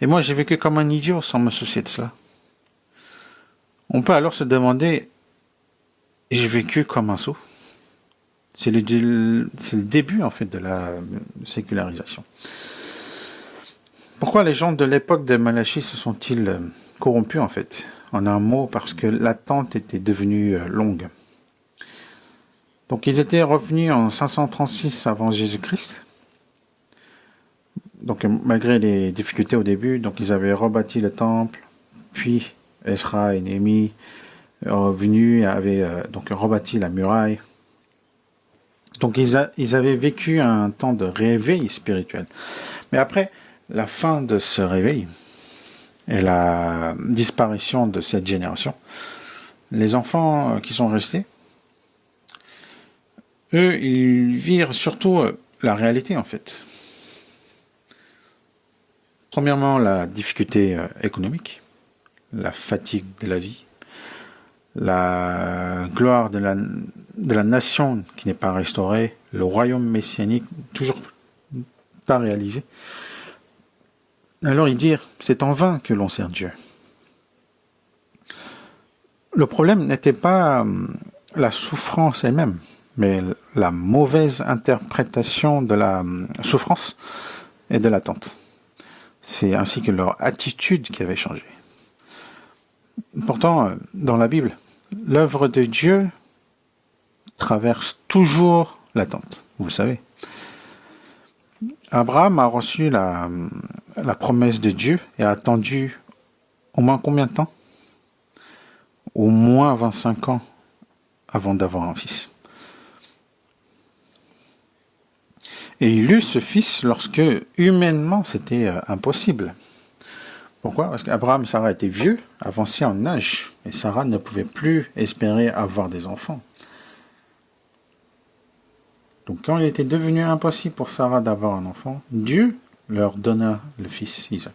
Et moi, j'ai vécu comme un idiot sans me soucier de cela. On peut alors se demander, j'ai vécu comme un sot. C'est le début, en fait, de la sécularisation. Pourquoi les gens de l'époque de Malachie se sont-ils corrompus, en fait? En un mot, parce que l'attente était devenue longue. Donc, ils étaient revenus en 536 avant Jésus-Christ. Donc, malgré les difficultés au début, donc ils avaient rebâti le temple, puis Esra et Néhémie revenus avaient donc rebâti la muraille. Donc, ils avaient vécu un temps de réveil spirituel. Mais après la fin de ce réveil et la disparition de cette génération, les enfants qui sont restés, eux, ils virent surtout la réalité, en fait. Premièrement, la difficulté économique, la fatigue de la vie, la gloire de la nation qui n'est pas restaurée, le royaume messianique toujours pas réalisé. Alors ils dirent, c'est en vain que l'on sert Dieu. Le problème n'était pas la souffrance elle-même, mais la mauvaise interprétation de la souffrance et de l'attente. C'est ainsi que leur attitude qui avait changé. Pourtant, dans la Bible, l'œuvre de Dieu traverse toujours l'attente, vous le savez. Abraham a reçu la promesse de Dieu et a attendu au moins combien de temps? Au moins 25 ans avant d'avoir un fils. Et il eut ce fils lorsque, humainement, c'était impossible. Pourquoi? Parce qu'Abraham et Sarah étaient vieux, avancés en âge, et Sarah ne pouvait plus espérer avoir des enfants. Donc quand il était devenu impossible pour Sarah d'avoir un enfant, Dieu leur donna le fils Isaac.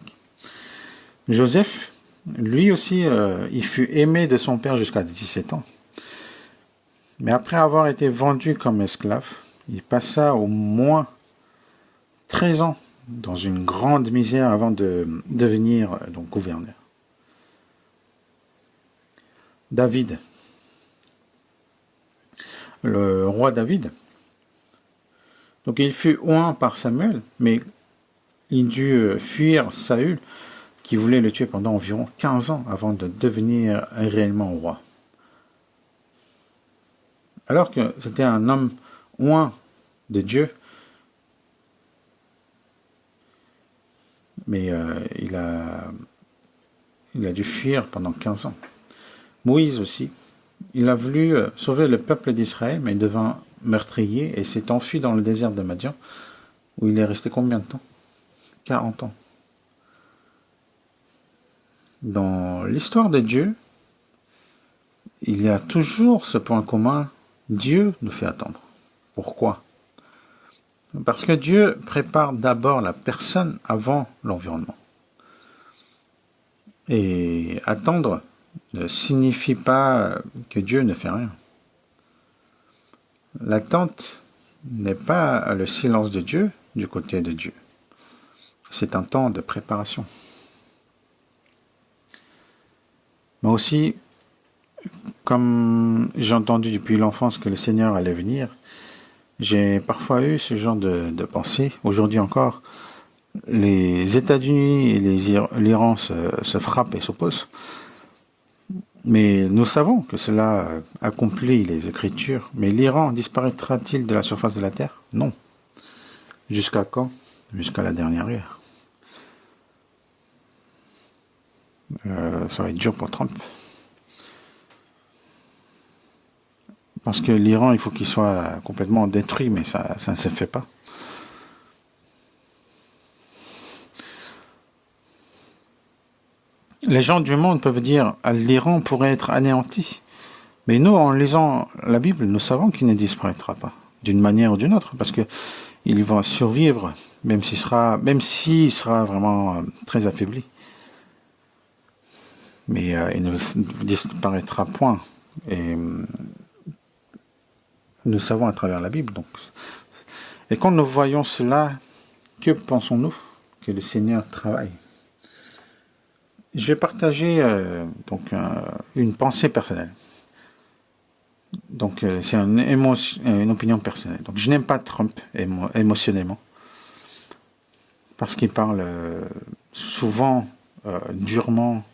Joseph, lui aussi, il fut aimé de son père jusqu'à 17 ans. Mais après avoir été vendu comme esclave, il passa au moins 13 ans dans une grande misère avant de devenir donc gouverneur. David, le roi David, donc il fut oint par Samuel, mais il dut fuir Saül, qui voulait le tuer pendant environ 15 ans avant de devenir réellement roi. Alors que c'était un homme oint de Dieu, mais il a dû fuir pendant 15 ans. Moïse aussi, il a voulu sauver le peuple d'Israël, mais il devint meurtrier et s'est enfui dans le désert de Madian, où il est resté combien de temps? 40 ans. Dans l'histoire de Dieu, il y a toujours ce point commun, Dieu nous fait attendre. Pourquoi? Parce que Dieu prépare d'abord la personne avant l'environnement. Et attendre ne signifie pas que Dieu ne fait rien. L'attente n'est pas le silence de Dieu du côté de Dieu. C'est un temps de préparation. Mais aussi, comme j'ai entendu depuis l'enfance que le Seigneur allait venir, j'ai parfois eu ce genre de pensée. Aujourd'hui encore, les États-Unis et l'Iran se frappent et s'opposent. Mais nous savons que cela accomplit les Écritures. Mais l'Iran disparaîtra-t-il de la surface de la Terre? Non. Jusqu'à quand? Jusqu'à la dernière guerre. Ça va être dur pour Trump. Parce que l'Iran, il faut qu'il soit complètement détruit, mais ça ne se fait pas. Les gens du monde peuvent dire l'Iran pourrait être anéanti. Mais nous, en lisant la Bible, nous savons qu'il ne disparaîtra pas, d'une manière ou d'une autre, parce que il va survivre, même s'il sera vraiment très affaibli. Mais il ne disparaîtra point. Et nous savons à travers la Bible. Donc. Et quand nous voyons cela, que pensons-nous? Que le Seigneur travaille. Je vais partager une pensée personnelle. Donc c'est une opinion personnelle. Donc je n'aime pas Trump émotionnellement. Parce qu'il parle souvent, durement,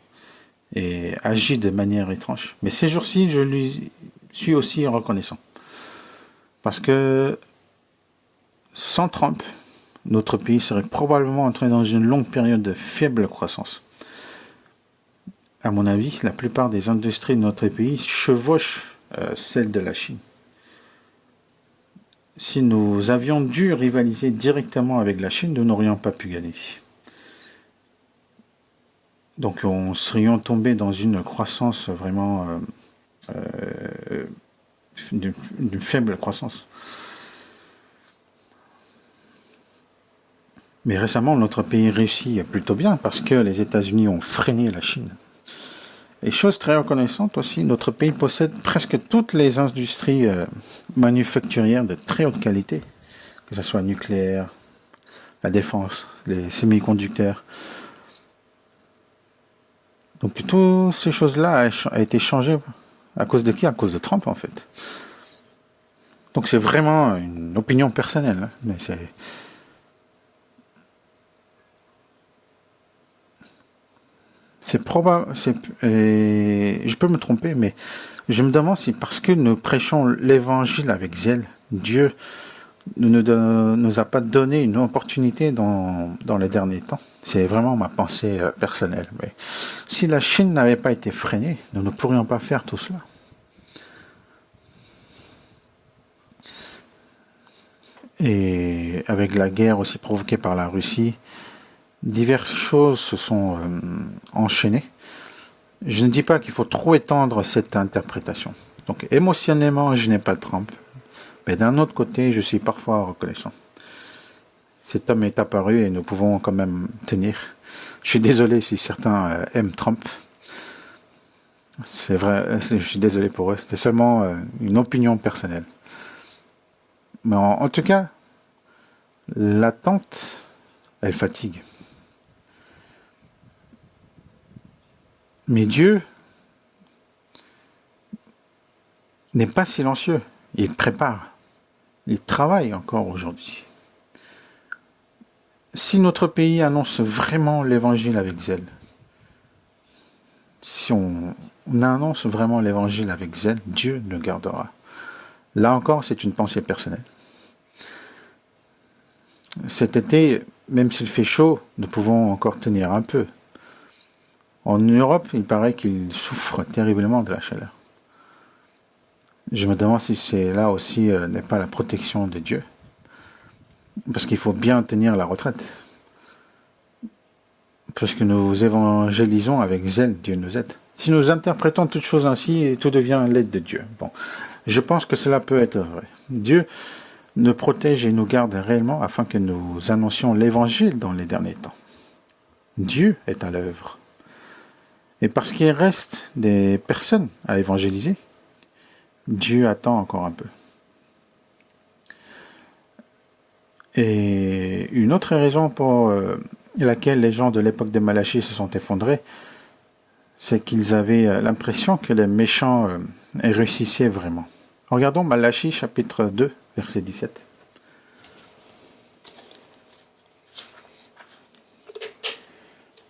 et agit de manière étrange. Mais ces jours-ci, je lui suis aussi reconnaissant. Parce que sans Trump, notre pays serait probablement entré dans une longue période de faible croissance. À mon avis, la plupart des industries de notre pays chevauchent celles de la Chine. Si nous avions dû rivaliser directement avec la Chine, nous n'aurions pas pu gagner. Donc on serions tombés dans une croissance vraiment d'une faible croissance. Mais récemment, notre pays réussit plutôt bien parce que les États-Unis ont freiné la Chine. Et chose très reconnaissante aussi, notre pays possède presque toutes les industries manufacturières de très haute qualité, que ce soit nucléaire, la défense, les semi-conducteurs. Donc toutes ces choses-là ont été changées à cause de qui? À cause de Trump en fait. Donc c'est vraiment une opinion personnelle, hein, mais c'est probable, je peux me tromper, mais je me demande si parce que nous prêchons l'évangile avec zèle, Dieu ne nous a pas donné une opportunité dans les derniers temps. C'est vraiment ma pensée personnelle. Mais si la Chine n'avait pas été freinée, nous ne pourrions pas faire tout cela. Et avec la guerre aussi provoquée par la Russie, diverses choses se sont enchaînées. Je ne dis pas qu'il faut trop étendre cette interprétation. Donc émotionnellement, je n'ai pas Trump. Mais d'un autre côté, je suis parfois reconnaissant. Cet homme est apparu et nous pouvons quand même tenir. Je suis désolé si certains aiment Trump. C'est vrai, je suis désolé pour eux. C'était seulement une opinion personnelle. Mais en tout cas, l'attente, elle fatigue. Mais Dieu n'est pas silencieux. Il prépare. Il travaille encore aujourd'hui. Si notre pays annonce vraiment l'évangile avec zèle, si on annonce vraiment l'évangile avec zèle, Dieu nous gardera. Là encore, c'est une pensée personnelle. Cet été, même s'il fait chaud, nous pouvons encore tenir un peu. En Europe, il paraît qu'ils souffrent terriblement de la chaleur. Je me demande si c'est là aussi n'est pas la protection de Dieu. Parce qu'il faut bien tenir la retraite. Parce que nous évangélisons avec zèle, Dieu nous aide. Si nous interprétons toutes choses ainsi, tout devient l'aide de Dieu. Bon, je pense que cela peut être vrai. Dieu nous protège et nous garde réellement afin que nous annoncions l'évangile dans les derniers temps. Dieu est à l'œuvre. Et parce qu'il reste des personnes à évangéliser, Dieu attend encore un peu. Et une autre raison pour laquelle les gens de l'époque de Malachie se sont effondrés, c'est qu'ils avaient l'impression que les méchants réussissaient vraiment. Regardons Malachie chapitre 2, verset 17.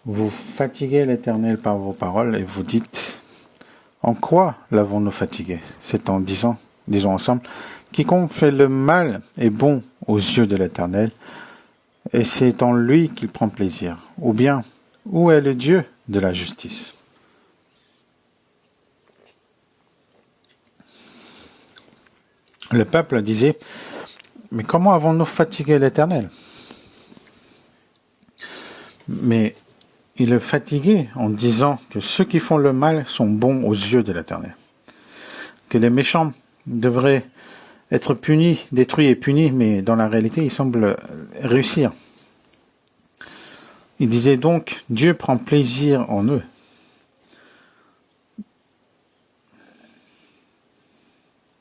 Vous fatiguez l'Éternel par vos paroles et vous dites, en quoi l'avons-nous fatigué? C'est en disant, disons ensemble, quiconque fait le mal est bon aux yeux de l'Éternel, et c'est en lui qu'il prend plaisir. Ou bien, où est le Dieu de la justice? Le peuple disait, mais comment avons-nous fatigué l'Éternel? Mais il le fatiguait en disant que ceux qui font le mal sont bons aux yeux de l'Éternel. Que les méchants devraient être punis, détruits et punis, mais dans la réalité, ils semblent réussir. Il disait donc, Dieu prend plaisir en eux.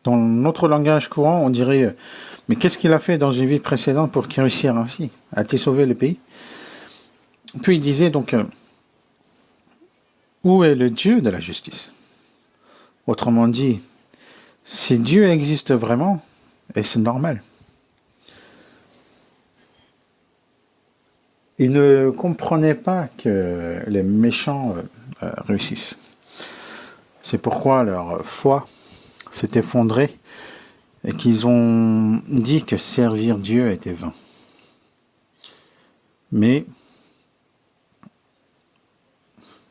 Dans notre langage courant, on dirait, mais qu'est-ce qu'il a fait dans une vie précédente pour qu'il réussisse ainsi? A-t-il sauvé le pays? Puis il disait donc, où est le Dieu de la justice? Autrement dit, si Dieu existe vraiment, est-ce normal? Il ne comprenait pas que les méchants réussissent. C'est pourquoi leur foi s'est effondrée et qu'ils ont dit que servir Dieu était vain. Mais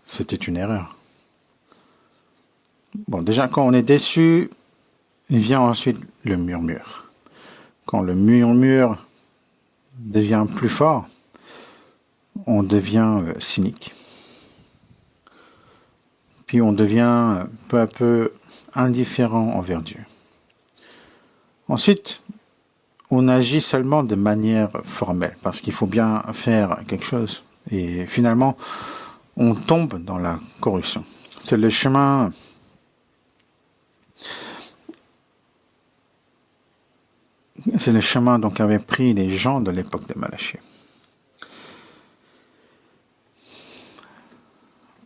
c'était une erreur. Bon, déjà, quand on est déçu, il vient ensuite le murmure. Quand le murmure devient plus fort, on devient cynique. Puis on devient peu à peu indifférent envers Dieu. Ensuite, on agit seulement de manière formelle, parce qu'il faut bien faire quelque chose. Et finalement, on tombe dans la corruption. C'est le chemin donc qu'avaient pris les gens de l'époque de Malachie.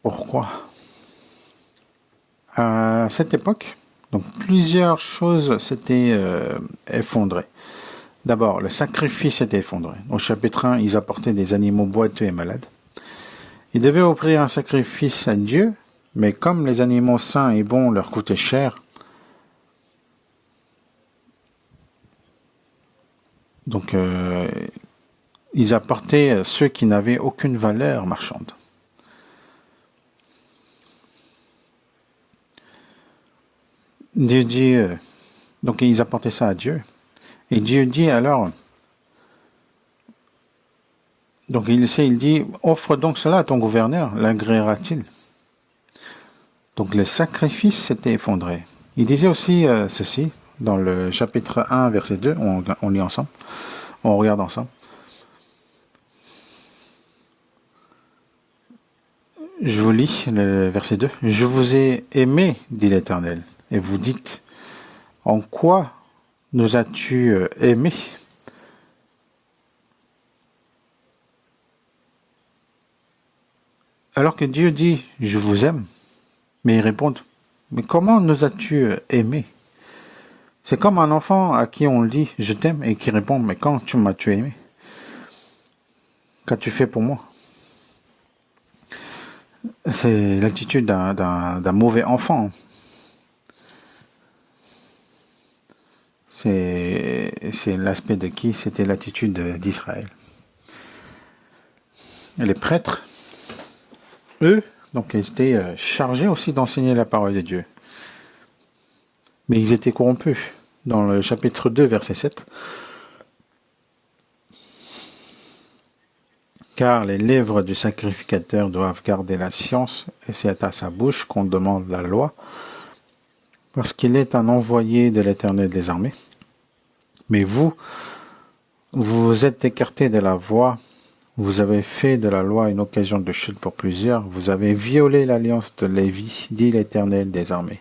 Pourquoi? À cette époque, donc plusieurs choses s'étaient effondrées. D'abord, le sacrifice était effondré. Au chapitre 1, ils apportaient des animaux boiteux et malades. Ils devaient offrir un sacrifice à Dieu, mais comme les animaux sains et bons leur coûtaient cher, donc ils apportaient ceux qui n'avaient aucune valeur marchande. Dieu dit, donc ils apportaient ça à Dieu. Et Dieu dit alors, donc il dit, offre donc cela à ton gouverneur, l'agréera-t-il? Donc le sacrifice s'était effondré. Il disait aussi ceci, dans le chapitre 1, verset 2, on lit ensemble, on regarde ensemble. Je vous lis le verset 2. Je vous ai aimé, dit l'Éternel, et vous dites, en quoi nous as-tu aimés? Alors que Dieu dit, je vous aime, mais ils répondent, mais comment nous as-tu aimés? C'est comme un enfant à qui on le dit, je t'aime, et qui répond, mais quand m'as-tu aimé? Qu'as-tu fait pour moi? C'est l'attitude d'un mauvais enfant. C'est l'aspect de qui? C'était l'attitude d'Israël. Et les prêtres, eux, donc ils étaient chargés aussi d'enseigner la parole de Dieu. Mais ils étaient corrompus. Dans le chapitre 2, verset 7. Car les lèvres du sacrificateur doivent garder la science, et c'est à sa bouche qu'on demande la loi, parce qu'il est un envoyé de l'Éternel des armées. Mais vous vous êtes écartés de la voie, vous avez fait de la loi une occasion de chute pour plusieurs, vous avez violé l'alliance de Lévi, dit l'Éternel des armées.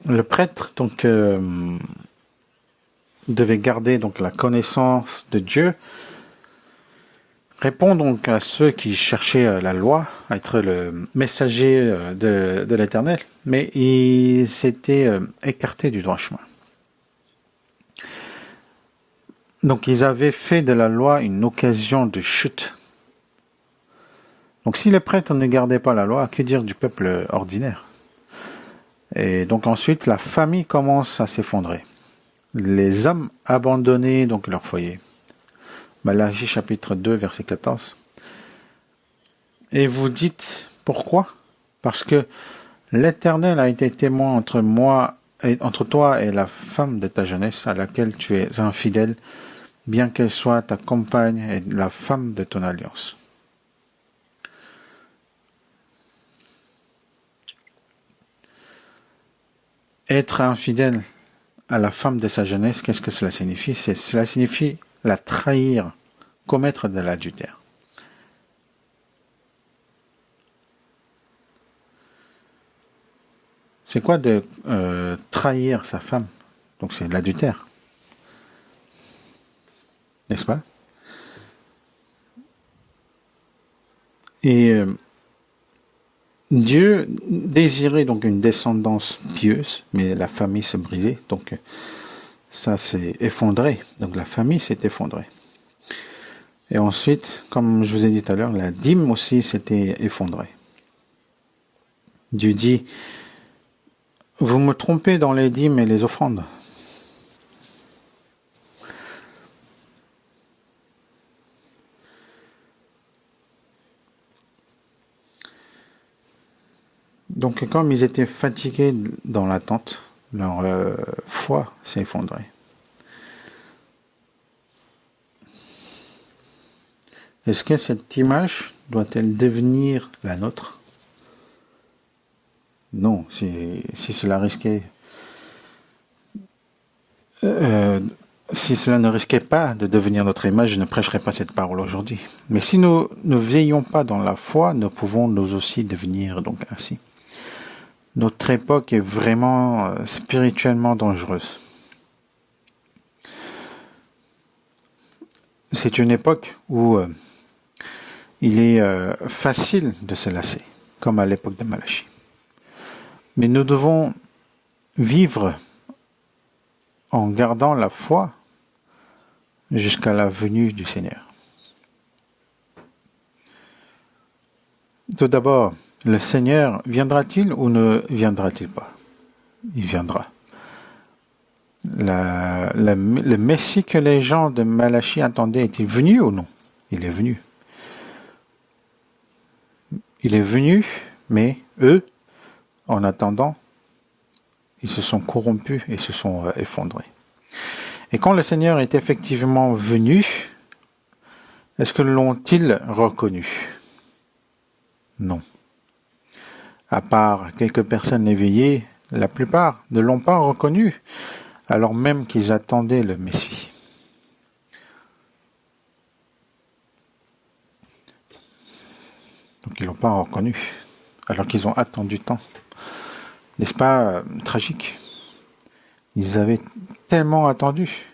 Le prêtre, donc, devait garder donc la connaissance de Dieu, répond donc à ceux qui cherchaient la loi, à être le messager de l'Éternel, mais ils s'étaient écartés du droit chemin. Donc ils avaient fait de la loi une occasion de chute. Donc si les prêtres ne gardaient pas la loi, que dire du peuple ordinaire? Et donc ensuite, la famille commence à s'effondrer. Les hommes abandonnaient donc leur foyer. Malachie chapitre 2, verset 14. Et vous dites, pourquoi? Parce que l'Éternel a été témoin entre moi entre toi et la femme de ta jeunesse à laquelle tu es infidèle, bien qu'elle soit ta compagne et la femme de ton alliance. Être infidèle à la femme de sa jeunesse, qu'est-ce que cela signifie? Cela signifie la trahir, commettre de l'adultère. C'est quoi de trahir sa femme? Donc c'est l'adultère, n'est-ce pas? Et Dieu désirait donc une descendance pieuse, mais la famille se brisait, donc ça s'est effondré. Donc la famille s'est effondrée. Et ensuite, comme je vous ai dit tout à l'heure, la dîme aussi s'était effondrée. Dieu dit, vous me trompez dans les dîmes et les offrandes. Donc comme ils étaient fatigués dans l'attente, leur foi s'est effondrée. Est-ce que cette image doit-elle devenir la nôtre? Non, si cela risquait... si cela ne risquait pas de devenir notre image, je ne prêcherais pas cette parole aujourd'hui. Mais si nous ne veillons pas dans la foi, nous pouvons nous aussi devenir donc ainsi. Notre époque est vraiment spirituellement dangereuse. C'est une époque où il est facile de se lasser, comme à l'époque de Malachie. Mais nous devons vivre en gardant la foi jusqu'à la venue du Seigneur. Tout d'abord, le Seigneur viendra-t-il ou ne viendra-t-il pas? Il viendra. Le Messie que les gens de Malachie attendaient est-il venu ou non? Il est venu. Il est venu, mais eux, en attendant, ils se sont corrompus et se sont effondrés. Et quand le Seigneur est effectivement venu, est-ce que l'ont-ils reconnu? Non. À part quelques personnes éveillées, la plupart ne l'ont pas reconnu, alors même qu'ils attendaient le Messie. Donc ils ne l'ont pas reconnu, alors qu'ils ont attendu tant. N'est-ce pas tragique? Ils avaient tellement attendu,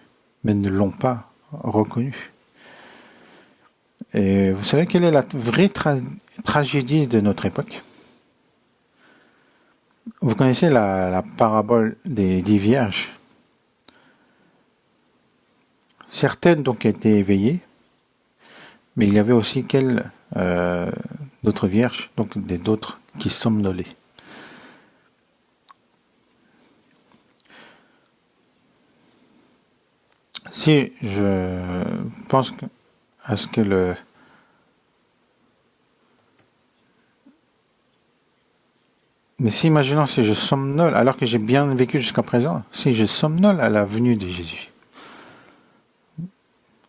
mais ne l'ont pas reconnu. Et vous savez quelle est la vraie tragédie de notre époque? Vous connaissez la parabole des 10 vierges. Certaines donc étaient éveillées, mais il y avait aussi d'autres vierges, donc d'autres qui somnolaient. Si je pense à ce que Mais si, imaginons, si je somnole, alors que j'ai bien vécu jusqu'à présent, si je somnole à la venue de Jésus,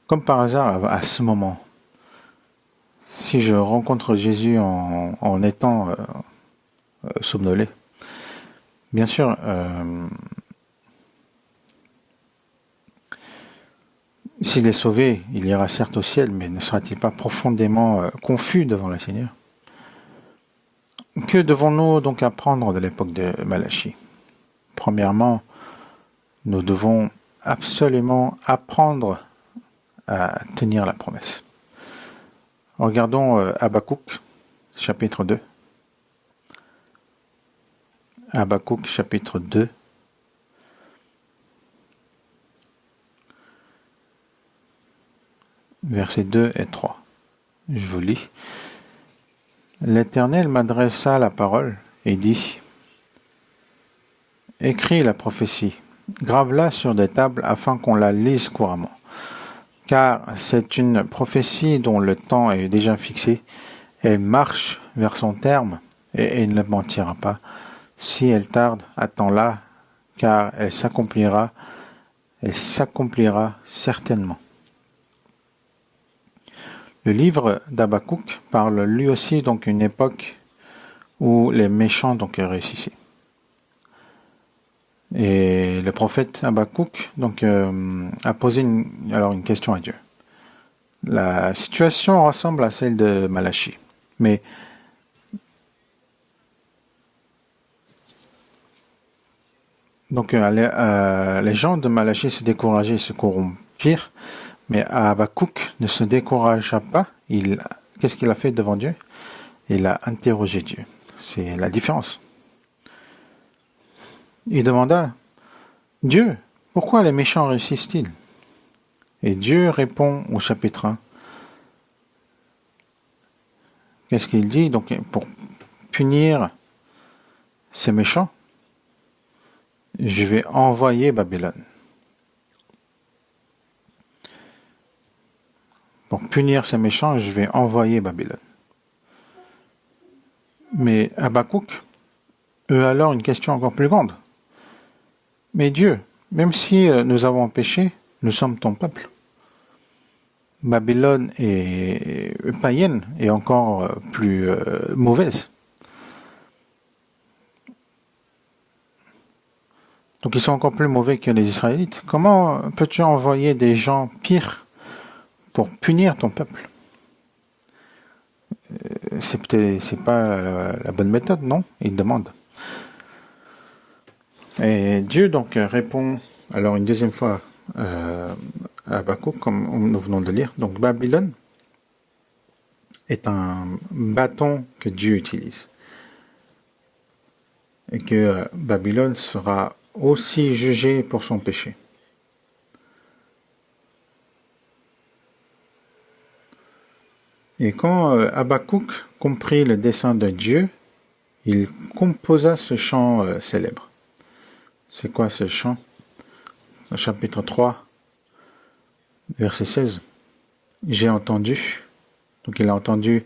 comme par hasard, à ce moment, si je rencontre Jésus en étant somnolé, bien sûr, s'il est sauvé, il ira certes au ciel, mais ne sera-t-il pas profondément confus devant le Seigneur? Que devons-nous donc apprendre de l'époque de Malachie? Premièrement, nous devons absolument apprendre à tenir la promesse. Regardons Habakkuk, chapitre 2. Habakkuk, chapitre 2. Versets 2 et 3. Je vous lis. L'Éternel m'adressa la parole et dit, « Écris la prophétie, grave-la sur des tables afin qu'on la lise couramment. Car c'est une prophétie dont le temps est déjà fixé. Elle marche vers son terme et elle ne mentira pas. Si elle tarde, attends-la, car elle s'accomplira certainement. Le livre d'Habakkuk parle lui aussi donc une époque où les méchants donc réussissaient. Et le prophète Habakkuk donc a posé une question à Dieu. La situation ressemble à celle de Malachie, mais donc les gens de Malachie se décourageaient et se corrompirent, mais Habakkuk ne se découragea pas. Qu'est-ce qu'il a fait devant Dieu? Il a interrogé Dieu. C'est la différence. Il demanda, Dieu, pourquoi les méchants réussissent-ils? Et Dieu répond au chapitre 1. Qu'est-ce qu'il dit? Donc, pour punir ces méchants, je vais envoyer Babylone. Pour punir ces méchants, je vais envoyer Babylone. Mais Habakkuk eut alors une question encore plus grande. Mais Dieu, même si nous avons péché, nous sommes ton peuple. Babylone est païenne et encore plus mauvaise. Donc ils sont encore plus mauvais que les Israélites. Comment peux-tu envoyer des gens pires pour punir ton peuple? C'est pas la bonne méthode, non? Il demande. Et Dieu donc répond alors une deuxième fois à Habakkuk, comme nous venons de lire. Donc Babylone est un bâton que Dieu utilise. Et que Babylone sera aussi jugée pour son péché. Et quand Habakkuk comprit le dessein de Dieu, il composa ce chant célèbre. C'est quoi ce chant? Au chapitre 3, verset 16. J'ai entendu, donc il a entendu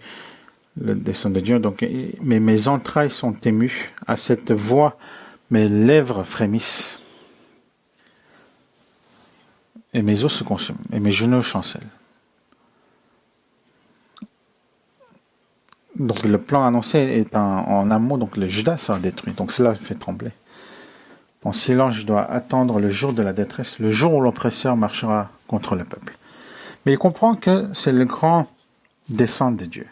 le dessein de Dieu, donc, mais mes entrailles sont émues à cette voix, mes lèvres frémissent, et mes os se consument, et mes genoux chancellent. Donc le plan annoncé est en un mot, donc le Juda sera détruit, donc cela fait trembler. En silence, je dois attendre le jour de la détresse, le jour où l'oppresseur marchera contre le peuple. Mais il comprend que c'est le grand dessein de Dieu.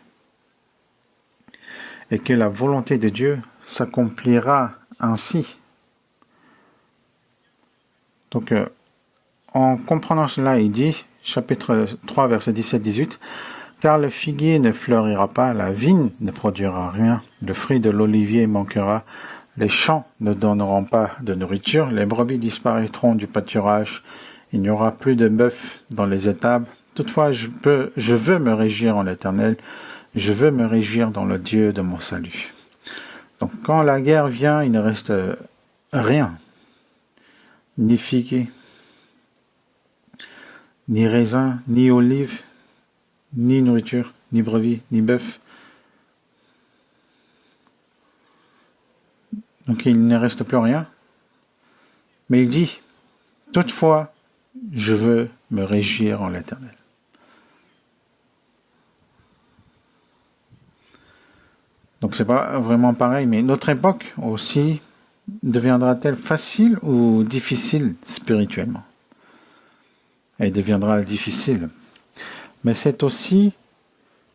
Et que la volonté de Dieu s'accomplira ainsi. Donc, en comprenant cela, il dit, chapitre 3, verset 17-18, « Car le figuier ne fleurira pas, la vigne ne produira rien, le fruit de l'olivier manquera, les champs ne donneront pas de nourriture, les brebis disparaîtront du pâturage, il n'y aura plus de bœufs dans les étables. Toutefois, je veux me réjouir en l'Éternel, je veux me réjouir dans le Dieu de mon salut. » Donc, quand la guerre vient, il ne reste rien, ni figuier, ni raisin, ni olive, ni nourriture, ni brebis, ni bœuf. Donc il ne reste plus rien. Mais il dit, toutefois, je veux me réjouir en l'Éternel. Donc c'est pas vraiment pareil, mais notre époque aussi deviendra-t-elle facile ou difficile spirituellement? Elle deviendra difficile. Mais c'est aussi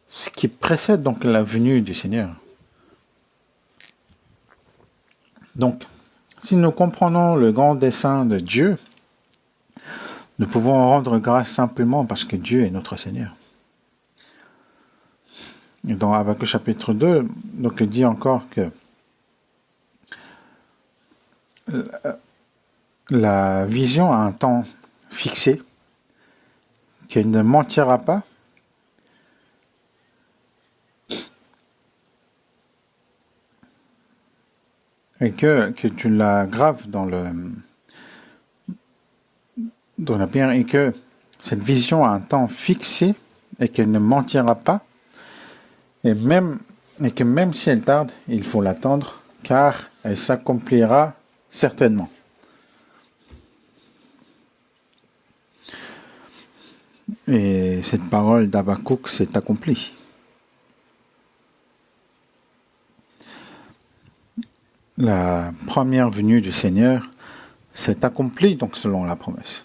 ce qui précède donc la venue du Seigneur. Donc, si nous comprenons le grand dessein de Dieu, nous pouvons rendre grâce simplement parce que Dieu est notre Seigneur. Et dans Habakkuk chapitre 2, donc il dit encore que la vision a un temps fixé, qu'elle ne mentira pas, et que tu la graves dans la pierre, et que cette vision a un temps fixé et qu'elle ne mentira pas, et que même si elle tarde, il faut l'attendre, car elle s'accomplira certainement. Et cette parole d'Habakkuk s'est accomplie. La première venue du Seigneur s'est accomplie donc selon la promesse.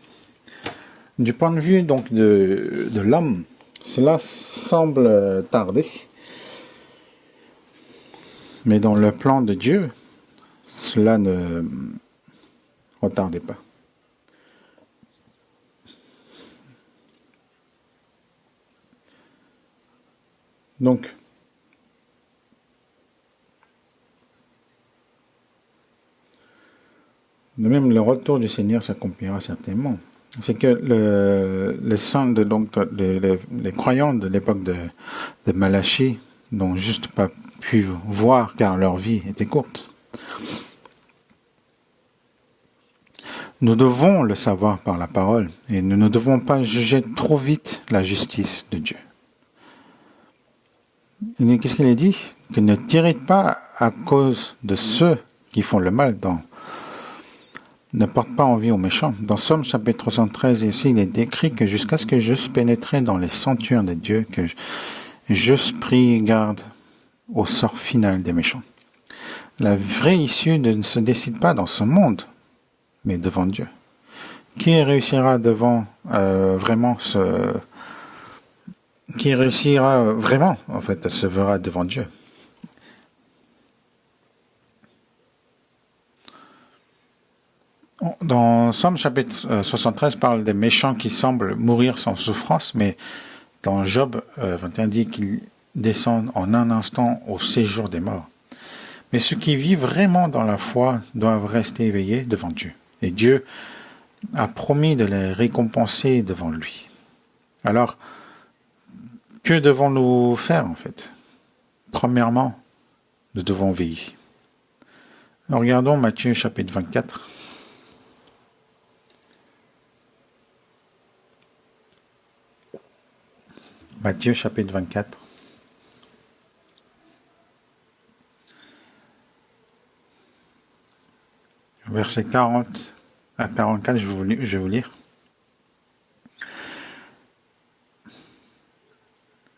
Du point de vue donc de l'homme, cela semble tarder, mais dans le plan de Dieu, cela ne retardait pas. Donc, de même, le retour du Seigneur s'accomplira certainement. C'est que les saints, les croyants de l'époque de Malachie n'ont juste pas pu voir car leur vie était courte. Nous devons le savoir par la parole et nous ne devons pas juger trop vite la justice de Dieu. Qu'est-ce qu'il est dit? Que ne tirez pas à cause de ceux qui font le mal, ne porte pas envie aux méchants. Dans Somme chapitre 313, ici, il est décrit que jusqu'à ce que j'eusse pénétré dans les sanctuaires de Dieu, que j'eusse pris garde au sort final des méchants. La vraie issue ne se décide pas dans ce monde, mais devant Dieu. Qui réussira vraiment, en fait, se verra devant Dieu. Dans Somme chapitre 73 parle des méchants qui semblent mourir sans souffrance, mais dans Job 21 dit qu'ils descendent en un instant au séjour des morts. Mais ceux qui vivent vraiment dans la foi doivent rester éveillés devant Dieu. Et Dieu a promis de les récompenser devant lui. Alors, que devons-nous faire en fait? Premièrement, nous devons veiller. Alors, regardons Matthieu chapitre 24. Matthieu chapitre 24. Versets 40 à 44, je vais vous lire.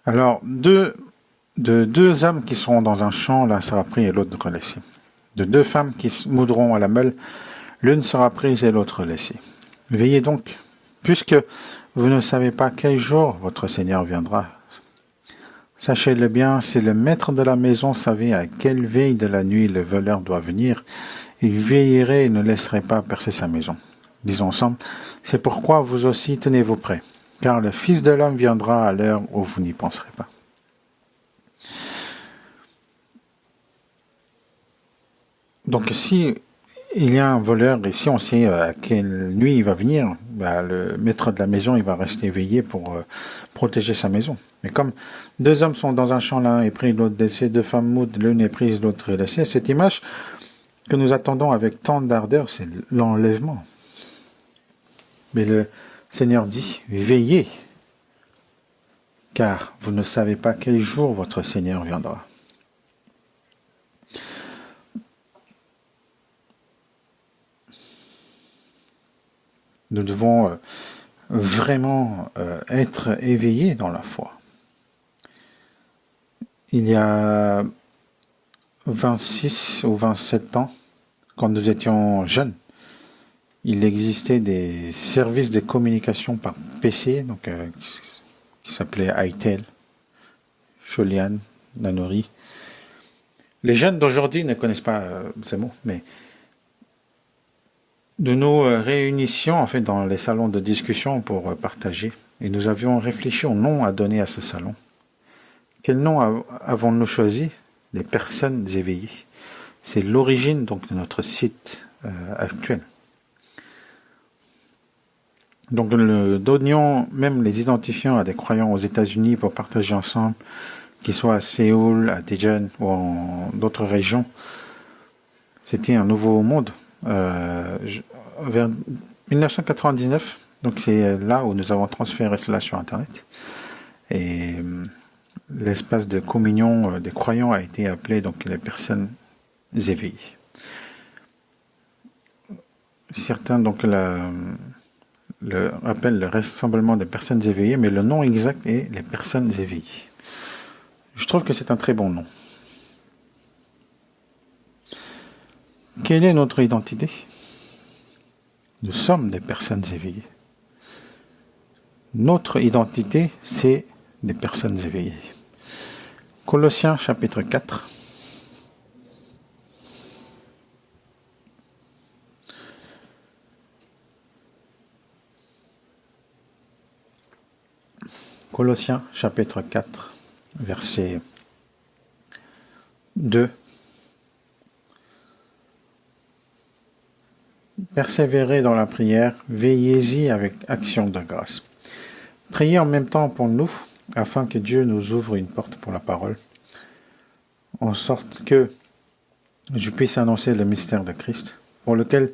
Alors, de deux hommes qui seront dans un champ, l'un sera pris et l'autre laissé. De deux femmes qui se moudront à la meule, l'une sera prise et l'autre laissée. Veillez donc, puisque vous ne savez pas quel jour votre Seigneur viendra. Sachez-le bien, si le maître de la maison savait à quelle veille de la nuit le voleur doit venir, il veillerait et ne laisserait pas percer sa maison. Disons ensemble, c'est pourquoi vous aussi tenez-vous prêts, car le Fils de l'homme viendra à l'heure où vous n'y penserez pas. Donc si il y a un voleur et si on sait à quelle nuit il va venir, le maître de la maison il va rester éveillé pour protéger sa maison. Mais comme deux hommes sont dans un champ, l'un est pris, l'autre laissé, deux femmes moudent, l'une est prise, l'autre est laissée, cette image que nous attendons avec tant d'ardeur, c'est l'enlèvement. Mais le Seigneur dit, veillez, car vous ne savez pas quel jour votre Seigneur viendra. Nous devons vraiment être éveillés dans la foi. Il y a 26 ou 27 ans, quand nous étions jeunes, il existait des services de communication par PC, donc qui s'appelaient iTel, Sholian, Nanori. Les jeunes d'aujourd'hui ne connaissent pas ces mots, mais de nos réunions, en fait, dans les salons de discussion pour partager, et nous avions réfléchi au nom à donner à ce salon. Quel nom avons-nous choisi? Les personnes éveillées. C'est l'origine donc de notre site actuel. Donc nous donnions même les identifiants à des croyants aux États-Unis pour partager ensemble, qu'ils soient à Séoul, à Daejeon ou en d'autres régions. C'était un nouveau monde. Vers 1999, donc c'est là où nous avons transféré cela sur Internet. Et l'espace de communion des croyants a été appelé donc les personnes éveillées. Certains donc appelle le rassemblement des personnes éveillées, mais le nom exact est les personnes éveillées. Je trouve que c'est un très bon nom. Quelle est notre identité? Nous sommes des personnes éveillées. Notre identité, c'est des personnes éveillées. Colossiens chapitre 4. Colossiens chapitre 4, verset 2. Persévérez dans la prière, veillez-y avec action de grâce. Priez en même temps pour nous, afin que Dieu nous ouvre une porte pour la parole, en sorte que je puisse annoncer le mystère de Christ, pour lequel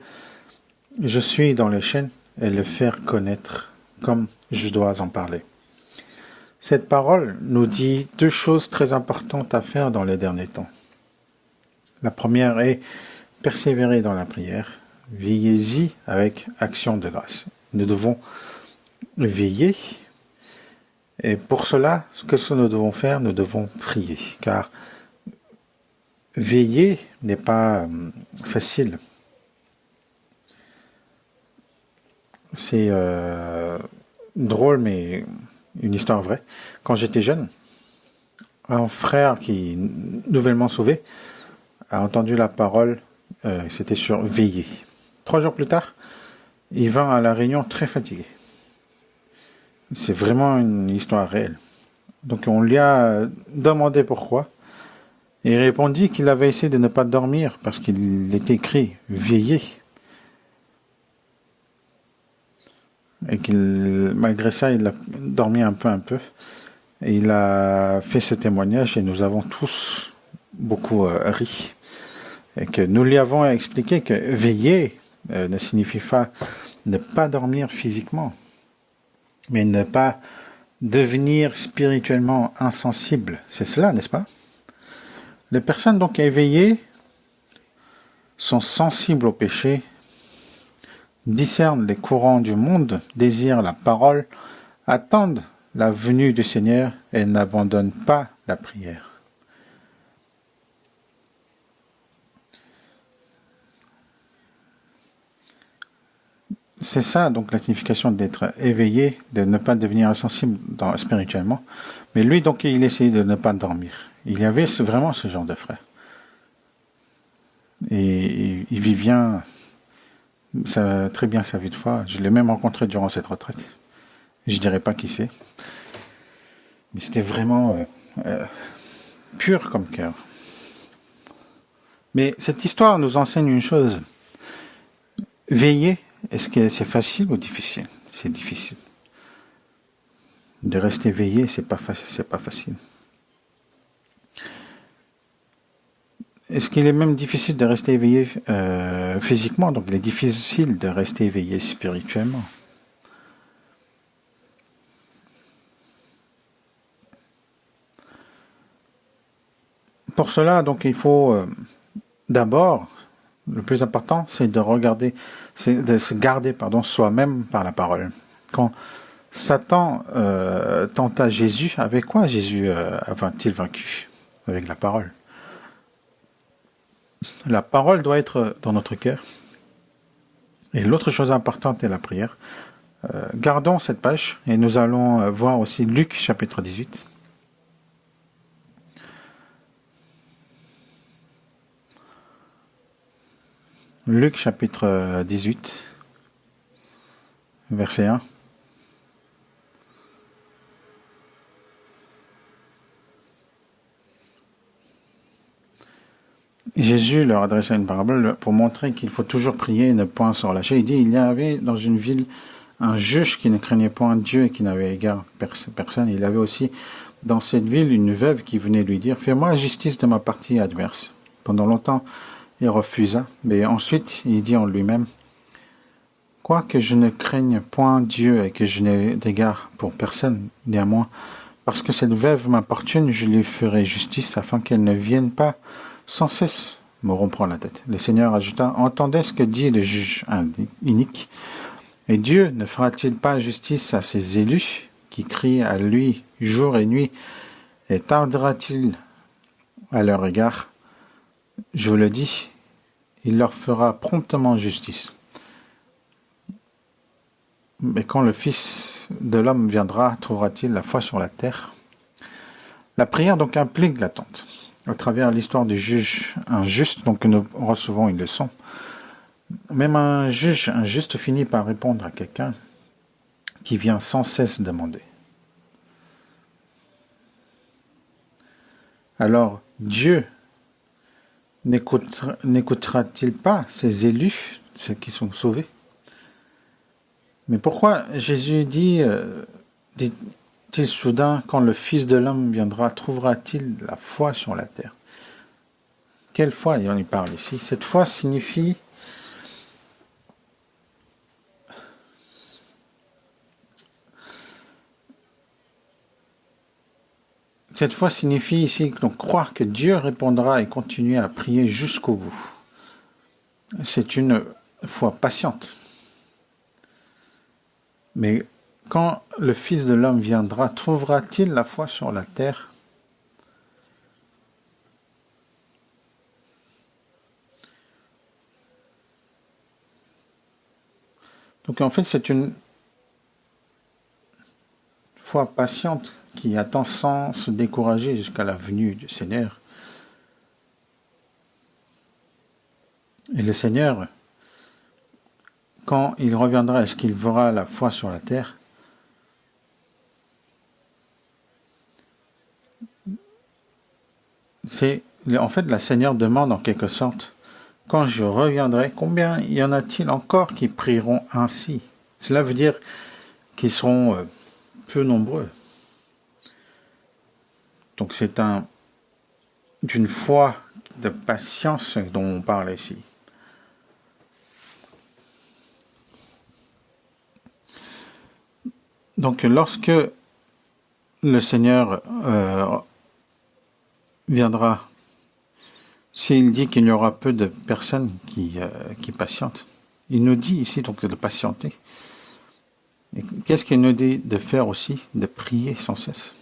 je suis dans les chaînes, et le faire connaître comme je dois en parler. Cette parole nous dit deux choses très importantes à faire dans les derniers temps. La première est persévérer dans la prière, veillez-y avec action de grâce. Nous devons veiller, et pour cela, ce que nous devons faire, nous devons prier, car veiller n'est pas facile. C'est drôle, mais une histoire vraie. Quand j'étais jeune, un frère qui, nouvellement sauvé, a entendu la parole, c'était sur veiller. 3 jours plus tard, il vint à la réunion très fatigué. C'est vraiment une histoire réelle. Donc on lui a demandé pourquoi. Et il répondit qu'il avait essayé de ne pas dormir parce qu'il était écrit « veiller ». Et malgré ça, il a dormi un peu. Et il a fait ce témoignage et nous avons tous beaucoup ri. Et que nous lui avons expliqué que veiller ne signifie pas ne pas dormir physiquement, mais ne pas devenir spirituellement insensible. C'est cela, n'est-ce pas? Les personnes donc éveillées sont sensibles au péché, discernent les courants du monde, désirent la parole, attendent la venue du Seigneur et n'abandonnent pas la prière. C'est ça donc la signification d'être éveillé, de ne pas devenir insensible spirituellement. Mais lui donc il essayait de ne pas dormir. Il y avait vraiment ce genre de frère. Et il vit bien, très bien sa vie de foi. Je l'ai même rencontré durant cette retraite. Je dirais pas qui c'est. Mais c'était vraiment pur comme cœur. Mais cette histoire nous enseigne une chose. Veiller, est-ce que c'est facile ou difficile? C'est difficile. De rester veillé, c'est pas facile. Est-ce qu'il est même difficile de rester éveillé physiquement? Donc il est difficile de rester éveillé spirituellement. Pour cela, donc il faut d'abord, le plus important, c'est de se garder soi-même par la parole. Quand Satan tenta Jésus, avec quoi Jésus a-t-il vaincu? Avec la parole. La parole doit être dans notre cœur. Et l'autre chose importante est la prière. Gardons cette page et nous allons voir aussi Luc chapitre 18. Luc chapitre 18, verset 1. Jésus leur adressa une parabole pour montrer qu'il faut toujours prier et ne point se relâcher. Il dit, il y avait dans une ville un juge qui ne craignait point Dieu et qui n'avait égard personne. Il avait aussi dans cette ville une veuve qui venait lui dire, fais-moi justice de ma partie adverse. Pendant longtemps, il refusa, mais ensuite il dit en lui-même, quoique je ne craigne point Dieu et que je n'ai d'égard pour personne, néanmoins, parce que cette veuve m'importune, je lui ferai justice afin qu'elle ne vienne pas sans cesse me rompre la tête. Le Seigneur ajouta, entendez ce que dit le juge inique. Et Dieu ne fera-t-il pas justice à ses élus qui crient à lui jour et nuit, et tardera-t-il à leur égard? Je vous le dis, il leur fera promptement justice. Mais quand le Fils de l'homme viendra, trouvera-t-il la foi sur la terre? La prière donc implique l'attente. À travers l'histoire du juge injuste, donc nous recevons une leçon. Même un juge injuste finit par répondre à quelqu'un qui vient sans cesse demander. Alors, Dieu n'écoutera-t-il pas ses élus, ceux qui sont sauvés? Mais pourquoi Jésus dit-il soudain, quand le Fils de l'homme viendra, trouvera-t-il la foi sur la terre? Quelle foi on y parle ici? Cette foi signifie ici donc croire que Dieu répondra et continuer à prier jusqu'au bout. C'est une foi patiente. Mais quand le Fils de l'homme viendra, trouvera-t-il la foi sur la terre? Donc en fait, c'est une foi patiente qui attend sans se décourager jusqu'à la venue du Seigneur. Et le Seigneur, quand il reviendra, est-ce qu'il verra la foi sur la terre? En fait, le Seigneur demande en quelque sorte, quand je reviendrai, combien y en a-t-il encore qui prieront ainsi? Cela veut dire qu'ils seront peu nombreux. Donc c'est d'une foi de patience dont on parle ici. Donc lorsque le Seigneur viendra, s'il dit qu'il y aura peu de personnes qui patientent, il nous dit ici donc de patienter. Et qu'est-ce qu'il nous dit de faire aussi? De prier sans cesse.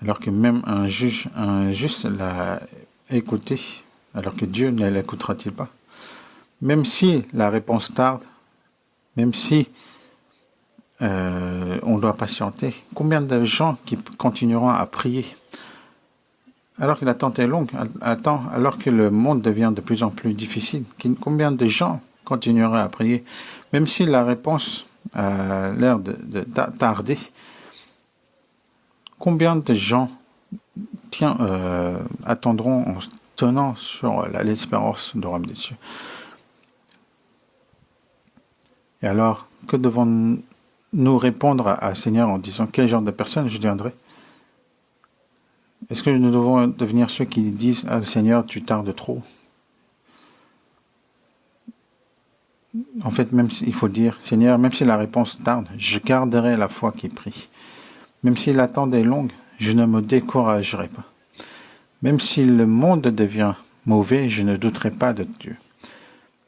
Alors que même un juge injuste l'a écouté, alors que Dieu ne l'écoutera-t-il pas? Même si la réponse tarde, même si on doit patienter, combien de gens qui continueront à prier alors que l'attente est longue, alors que le monde devient de plus en plus difficile? Combien de gens continueraient à prier, même si la réponse a l'air de tarder? Combien de gens attendront en tenant sur l'espérance du royaume des cieux? Et alors, que devons-nous répondre à Seigneur en disant quel genre de personne je deviendrai? Est-ce que nous devons devenir ceux qui disent ah Seigneur, tu tardes trop? En fait, il faut dire Seigneur, même si la réponse tarde, je garderai la foi qui prie. Même si l'attente est longue, je ne me découragerai pas. Même si le monde devient mauvais, je ne douterai pas de Dieu.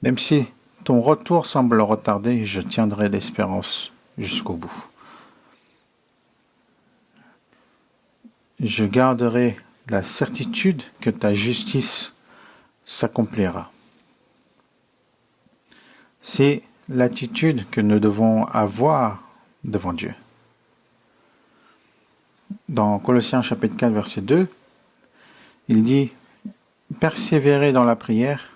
Même si ton retour semble retardé, je tiendrai l'espérance jusqu'au bout. Je garderai la certitude que ta justice s'accomplira. C'est l'attitude que nous devons avoir devant Dieu. Dans Colossiens chapitre 4, verset 2, il dit « Persévérez dans la prière »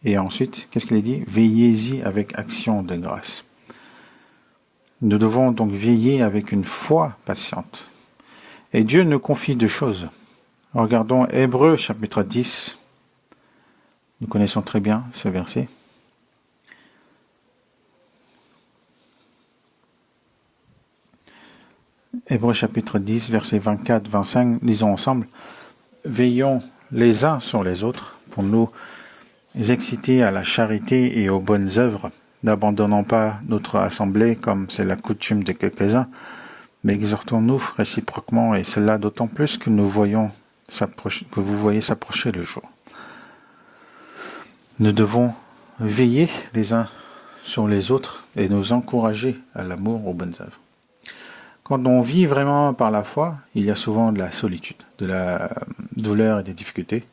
et ensuite, qu'est-ce qu'il dit? « Veillez-y avec action de grâce ». Nous devons donc veiller avec une foi patiente. Et Dieu nous confie deux choses. Regardons Hébreux chapitre 10. Nous connaissons très bien ce verset. Hébreux chapitre 10, versets 24-25, lisons ensemble. Veillons les uns sur les autres pour nous exciter à la charité et aux bonnes œuvres, n'abandonnons pas notre assemblée comme c'est la coutume de quelques-uns, mais exhortons-nous réciproquement, et cela d'autant plus que vous voyez s'approcher le jour. Nous devons veiller les uns sur les autres et nous encourager à l'amour, aux bonnes œuvres. Quand on vit vraiment par la foi, il y a souvent de la solitude, de la douleur et des difficultés.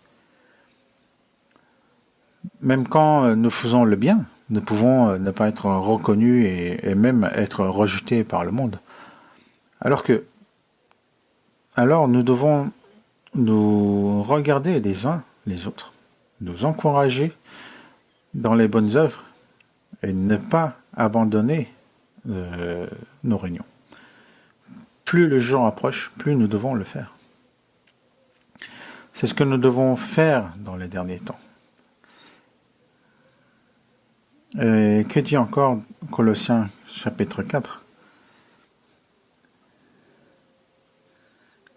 Même quand nous faisons le bien, nous pouvons ne pas être reconnus et même être rejetés par le monde. Alors nous devons nous regarder les uns les autres, nous encourager dans les bonnes œuvres et ne pas abandonner nos réunions. Plus le jour approche, plus nous devons le faire. C'est ce que nous devons faire dans les derniers temps. Et que dit encore Colossiens chapitre 4 ?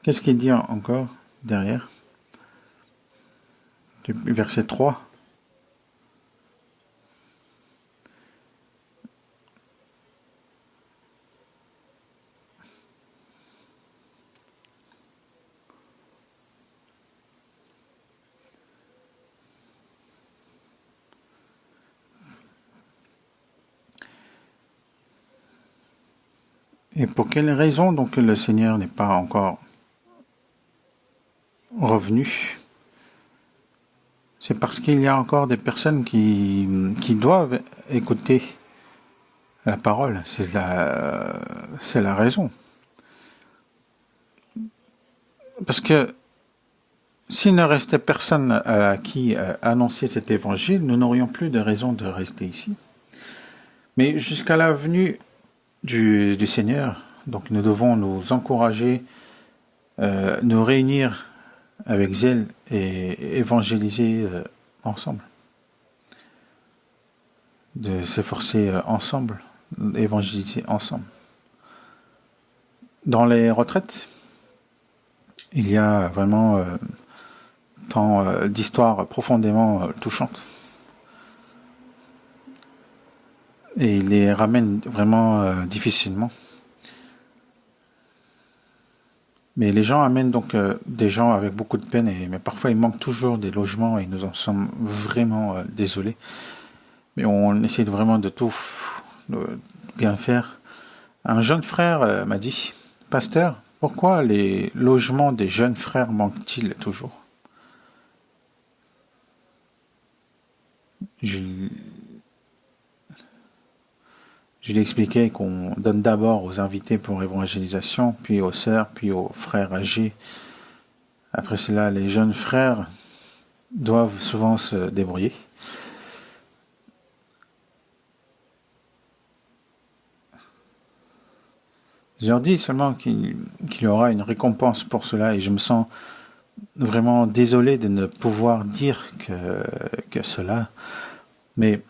Qu'est-ce qu'il dit encore derrière ? Verset 3. Et pour quelle raison donc le Seigneur n'est pas encore revenu ? C'est parce qu'il y a encore des personnes qui doivent écouter la parole. C'est la raison. Parce que s'il ne restait personne à qui annoncer cet évangile, nous n'aurions plus de raison de rester ici. Mais jusqu'à la venue du Seigneur, donc nous devons nous encourager, nous réunir avec zèle et évangéliser ensemble. De s'efforcer ensemble, évangéliser ensemble. Dans les retraites, il y a vraiment tant d'histoires profondément touchantes. Et il les ramène vraiment difficilement. Mais les gens amènent donc des gens avec beaucoup de peine, mais parfois il manque toujours des logements et nous en sommes vraiment désolés. Mais on essaie vraiment de tout bien faire. Un jeune frère m'a dit, « Pasteur, pourquoi les logements des jeunes frères manquent-ils toujours ?» Je lui expliquais qu'on donne d'abord aux invités pour évangélisation, puis aux sœurs, puis aux frères âgés. Après cela, les jeunes frères doivent souvent se débrouiller. Je leur dis seulement qu'il y aura une récompense pour cela et je me sens vraiment désolé de ne pouvoir dire que cela. Mais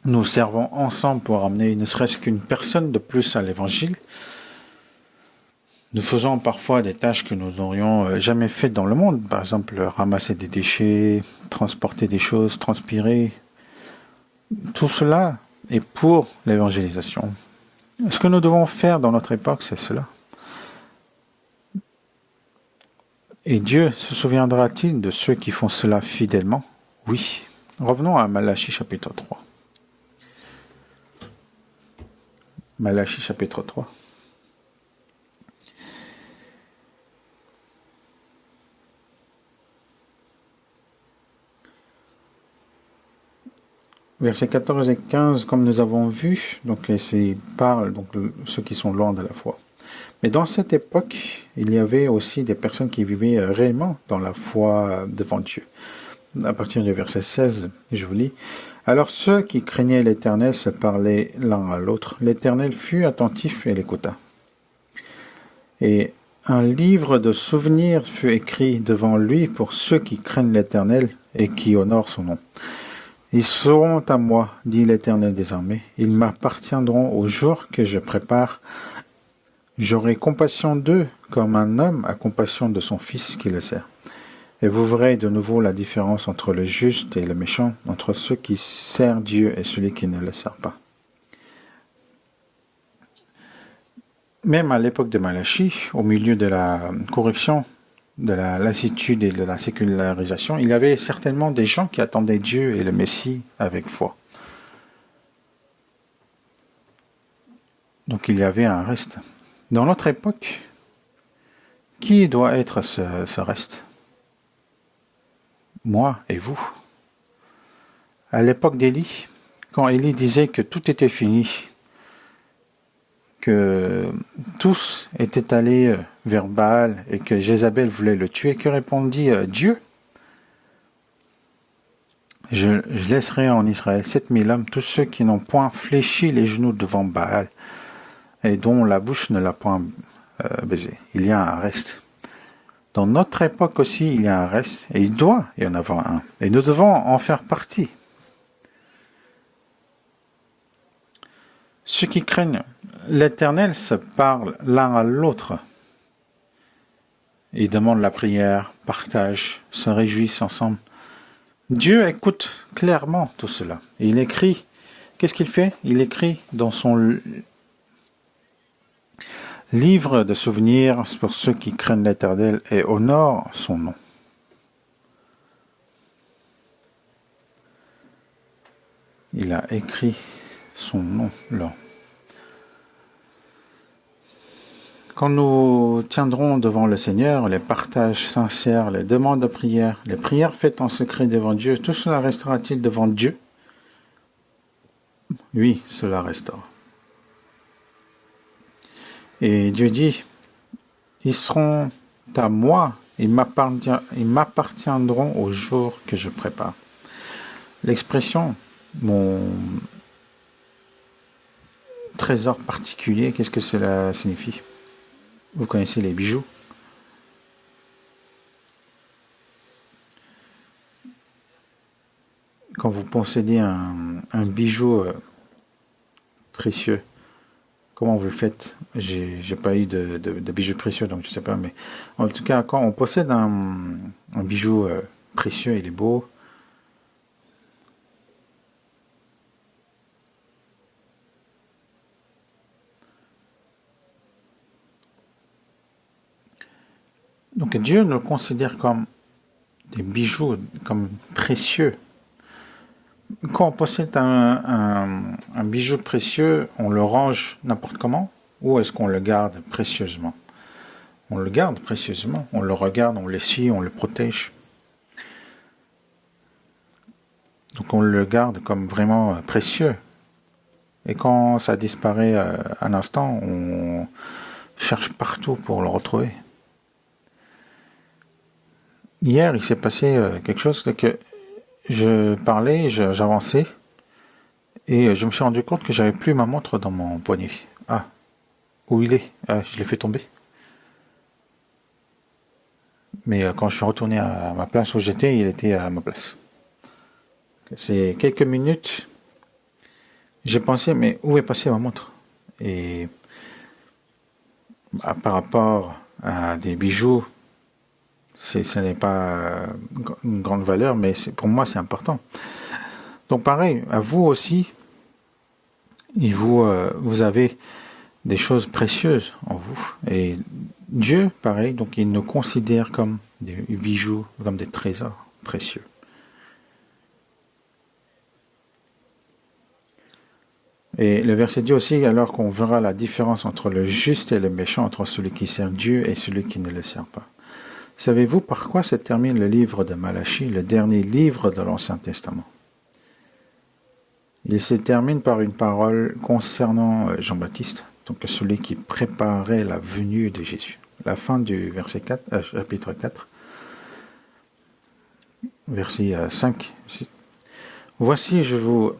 nous servons ensemble pour amener ne serait-ce qu'une personne de plus à l'évangile. Nous faisons parfois des tâches que nous n'aurions jamais faites dans le monde. Par exemple, ramasser des déchets, transporter des choses, transpirer. Tout cela est pour l'évangélisation. Ce que nous devons faire dans notre époque, c'est cela. Et Dieu se souviendra-t-il de ceux qui font cela fidèlement ? Oui. Revenons à Malachie chapitre 3. Malachie chapitre 3. Versets 14 et 15, comme nous avons vu, donc il parle donc ceux qui sont loin de la foi. Mais dans cette époque, il y avait aussi des personnes qui vivaient réellement dans la foi devant Dieu. À partir du verset 16, je vous lis. Alors ceux qui craignaient l'Éternel se parlaient l'un à l'autre. L'Éternel fut attentif et l'écouta. Et un livre de souvenirs fut écrit devant lui pour ceux qui craignent l'Éternel et qui honorent son nom. Ils seront à moi, dit l'Éternel des armées. Ils m'appartiendront au jour que je prépare. J'aurai compassion d'eux comme un homme a compassion de son fils qui le sert. Et vous verrez de nouveau la différence entre le juste et le méchant, entre ceux qui servent Dieu et celui qui ne le sert pas. Même à l'époque de Malachie, au milieu de la corruption de la lassitude et de la sécularisation, il y avait certainement des gens qui attendaient Dieu et le Messie avec foi. Donc il y avait un reste. Dans notre époque, qui doit être ce reste? Moi et vous. À l'époque d'Élie, quand Élie disait que tout était fini, que tous étaient allés vers Baal et que Jézabel voulait le tuer, que répondit Dieu? Je laisserai en Israël 7000 hommes, tous ceux qui n'ont point fléchi les genoux devant Baal et dont la bouche ne l'a point baisé. Il y a un reste. Dans notre époque aussi, il y a un reste, et il doit y en avoir un. Et nous devons en faire partie. Ceux qui craignent l'Éternel se parlent l'un à l'autre. Ils demandent la prière, partagent, se réjouissent ensemble. Dieu écoute clairement tout cela. Et il écrit, qu'est-ce qu'il fait? Il écrit dans son livre de souvenirs pour ceux qui craignent l'Éternel et honorent son nom. Il a écrit son nom là. Quand nous tiendrons devant le Seigneur, les partages sincères, les demandes de prière, les prières faites en secret devant Dieu, tout cela restera-t-il devant Dieu? Oui, cela restera. Et Dieu dit, ils seront à moi, ils m'appartiendront au jour que je prépare. L'expression, mon trésor particulier, qu'est-ce que cela signifie? Vous connaissez les bijoux? Quand vous possédez un bijou précieux, comment vous le faites? J'ai pas eu de bijoux précieux, donc je sais pas, mais en tout cas, quand on possède un bijou précieux, il est beau. Donc Dieu nous considère comme des bijoux, comme précieux. Quand on possède un bijou précieux, on le range n'importe comment, ou est-ce qu'on le garde précieusement? On le garde précieusement, on le regarde, on l'essuie, on le protège. Donc on le garde comme vraiment précieux. Et quand ça disparaît un instant, on cherche partout pour le retrouver. Hier, il s'est passé quelque chose que je parlais, j'avançais, et je me suis rendu compte que j'avais plus ma montre dans mon poignet. Ah, où il est? Ah, je l'ai fait tomber. Mais quand je suis retourné à ma place où j'étais, il était à ma place. C'est quelques minutes, j'ai pensé, mais où est passée ma montre? Et par rapport à des bijoux, ce n'est pas une grande valeur, mais pour moi c'est important. Donc pareil, à vous aussi, vous avez des choses précieuses en vous. Et Dieu, pareil, donc il nous considère comme des bijoux, comme des trésors précieux. Et le verset dit aussi, alors qu'on verra la différence entre le juste et le méchant, entre celui qui sert Dieu et celui qui ne le sert pas. Savez-vous par quoi se termine le livre de Malachie, le dernier livre de l'Ancien Testament? Il se termine par une parole concernant Jean-Baptiste, donc celui qui préparait la venue de Jésus. La fin du verset 4, chapitre 4, verset 5. Voici, je vous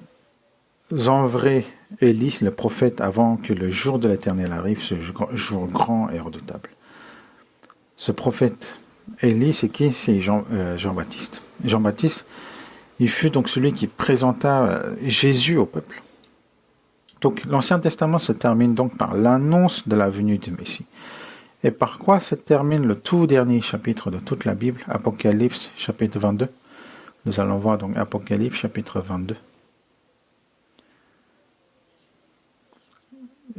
enverrai Élie, le prophète, avant que le jour de l'Éternel arrive, ce jour grand et redoutable. Ce prophète, Élie, c'est qui? C'est Jean-Baptiste. Jean-Baptiste, il fut donc celui qui présenta Jésus au peuple. Donc l'Ancien Testament se termine donc par l'annonce de la venue du Messie. Et par quoi se termine le tout dernier chapitre de toute la Bible, Apocalypse chapitre 22? Nous allons voir donc Apocalypse chapitre 22.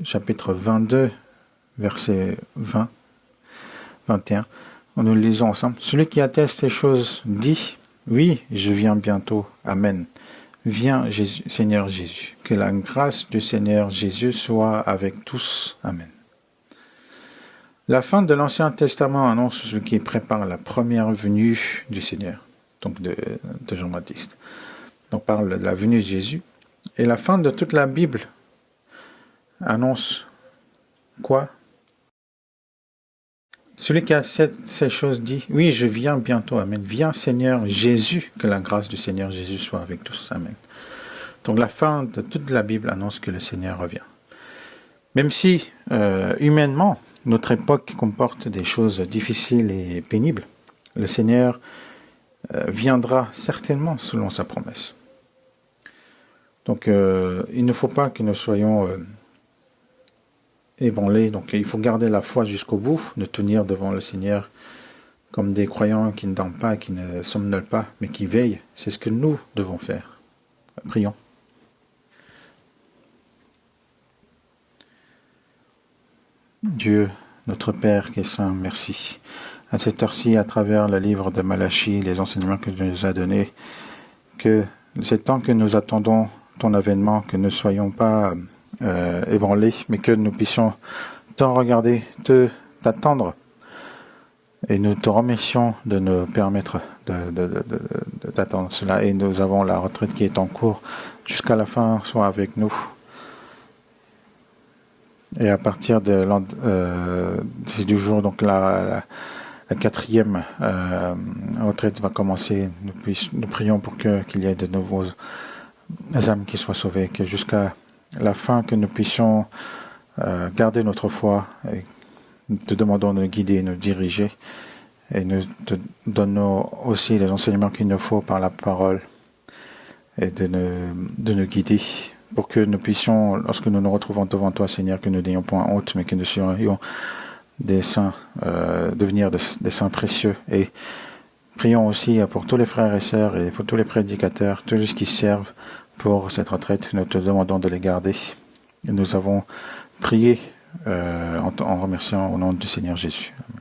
Chapitre 22, verset 20, 21. Nous le lisons ensemble. Celui qui atteste ces choses dit, oui, je viens bientôt. Amen. Viens, Jésus, Seigneur Jésus. Que la grâce du Seigneur Jésus soit avec tous. Amen. La fin de l'Ancien Testament annonce ce qui prépare la première venue du Seigneur, donc de Jean-Baptiste. Donc parle de la venue de Jésus. Et la fin de toute la Bible annonce quoi? Celui qui a ces choses dit, oui, je viens bientôt. Amen. Viens, Seigneur Jésus, que la grâce du Seigneur Jésus soit avec tous. Amen. Donc la fin de toute la Bible annonce que le Seigneur revient. Même si, humainement, notre époque comporte des choses difficiles et pénibles, le Seigneur viendra certainement selon sa promesse. Donc, il ne faut pas que nous soyons ébranlés. Donc, il faut garder la foi jusqu'au bout, de tenir devant le Seigneur comme des croyants qui ne dorment pas, qui ne somnolent pas, mais qui veillent. C'est ce que nous devons faire. Prions. Dieu, notre Père qui est saint, merci. À cette heure-ci, à travers le livre de Malachie, les enseignements que tu nous as donnés, que c'est temps que nous attendons ton avènement, que nous ne soyons pas ébranlés, mais que nous puissions t'en regarder, t'attendre. Et nous te remercions de nous permettre d'attendre cela. Et nous avons la retraite qui est en cours jusqu'à la fin, sois avec nous. Et à partir du jour, donc la quatrième retraite va commencer. Nous prions pour qu'il y ait de nouveaux âmes qui soient sauvées, que jusqu'à la fin, que nous puissions garder notre foi. Et nous te demandons de nous guider, de nous diriger. Et nous te donnons aussi les enseignements qu'il nous faut par la parole. Et de nous guider. Pour que nous puissions, lorsque nous nous retrouvons devant toi, Seigneur, que nous n'ayons point honte, mais que nous soyons des saints, devenir des saints précieux. Et prions aussi pour tous les frères et sœurs et pour tous les prédicateurs, tous ceux qui servent pour cette retraite. Nous te demandons de les garder. Et nous avons prié en remerciant au nom du Seigneur Jésus. Amen.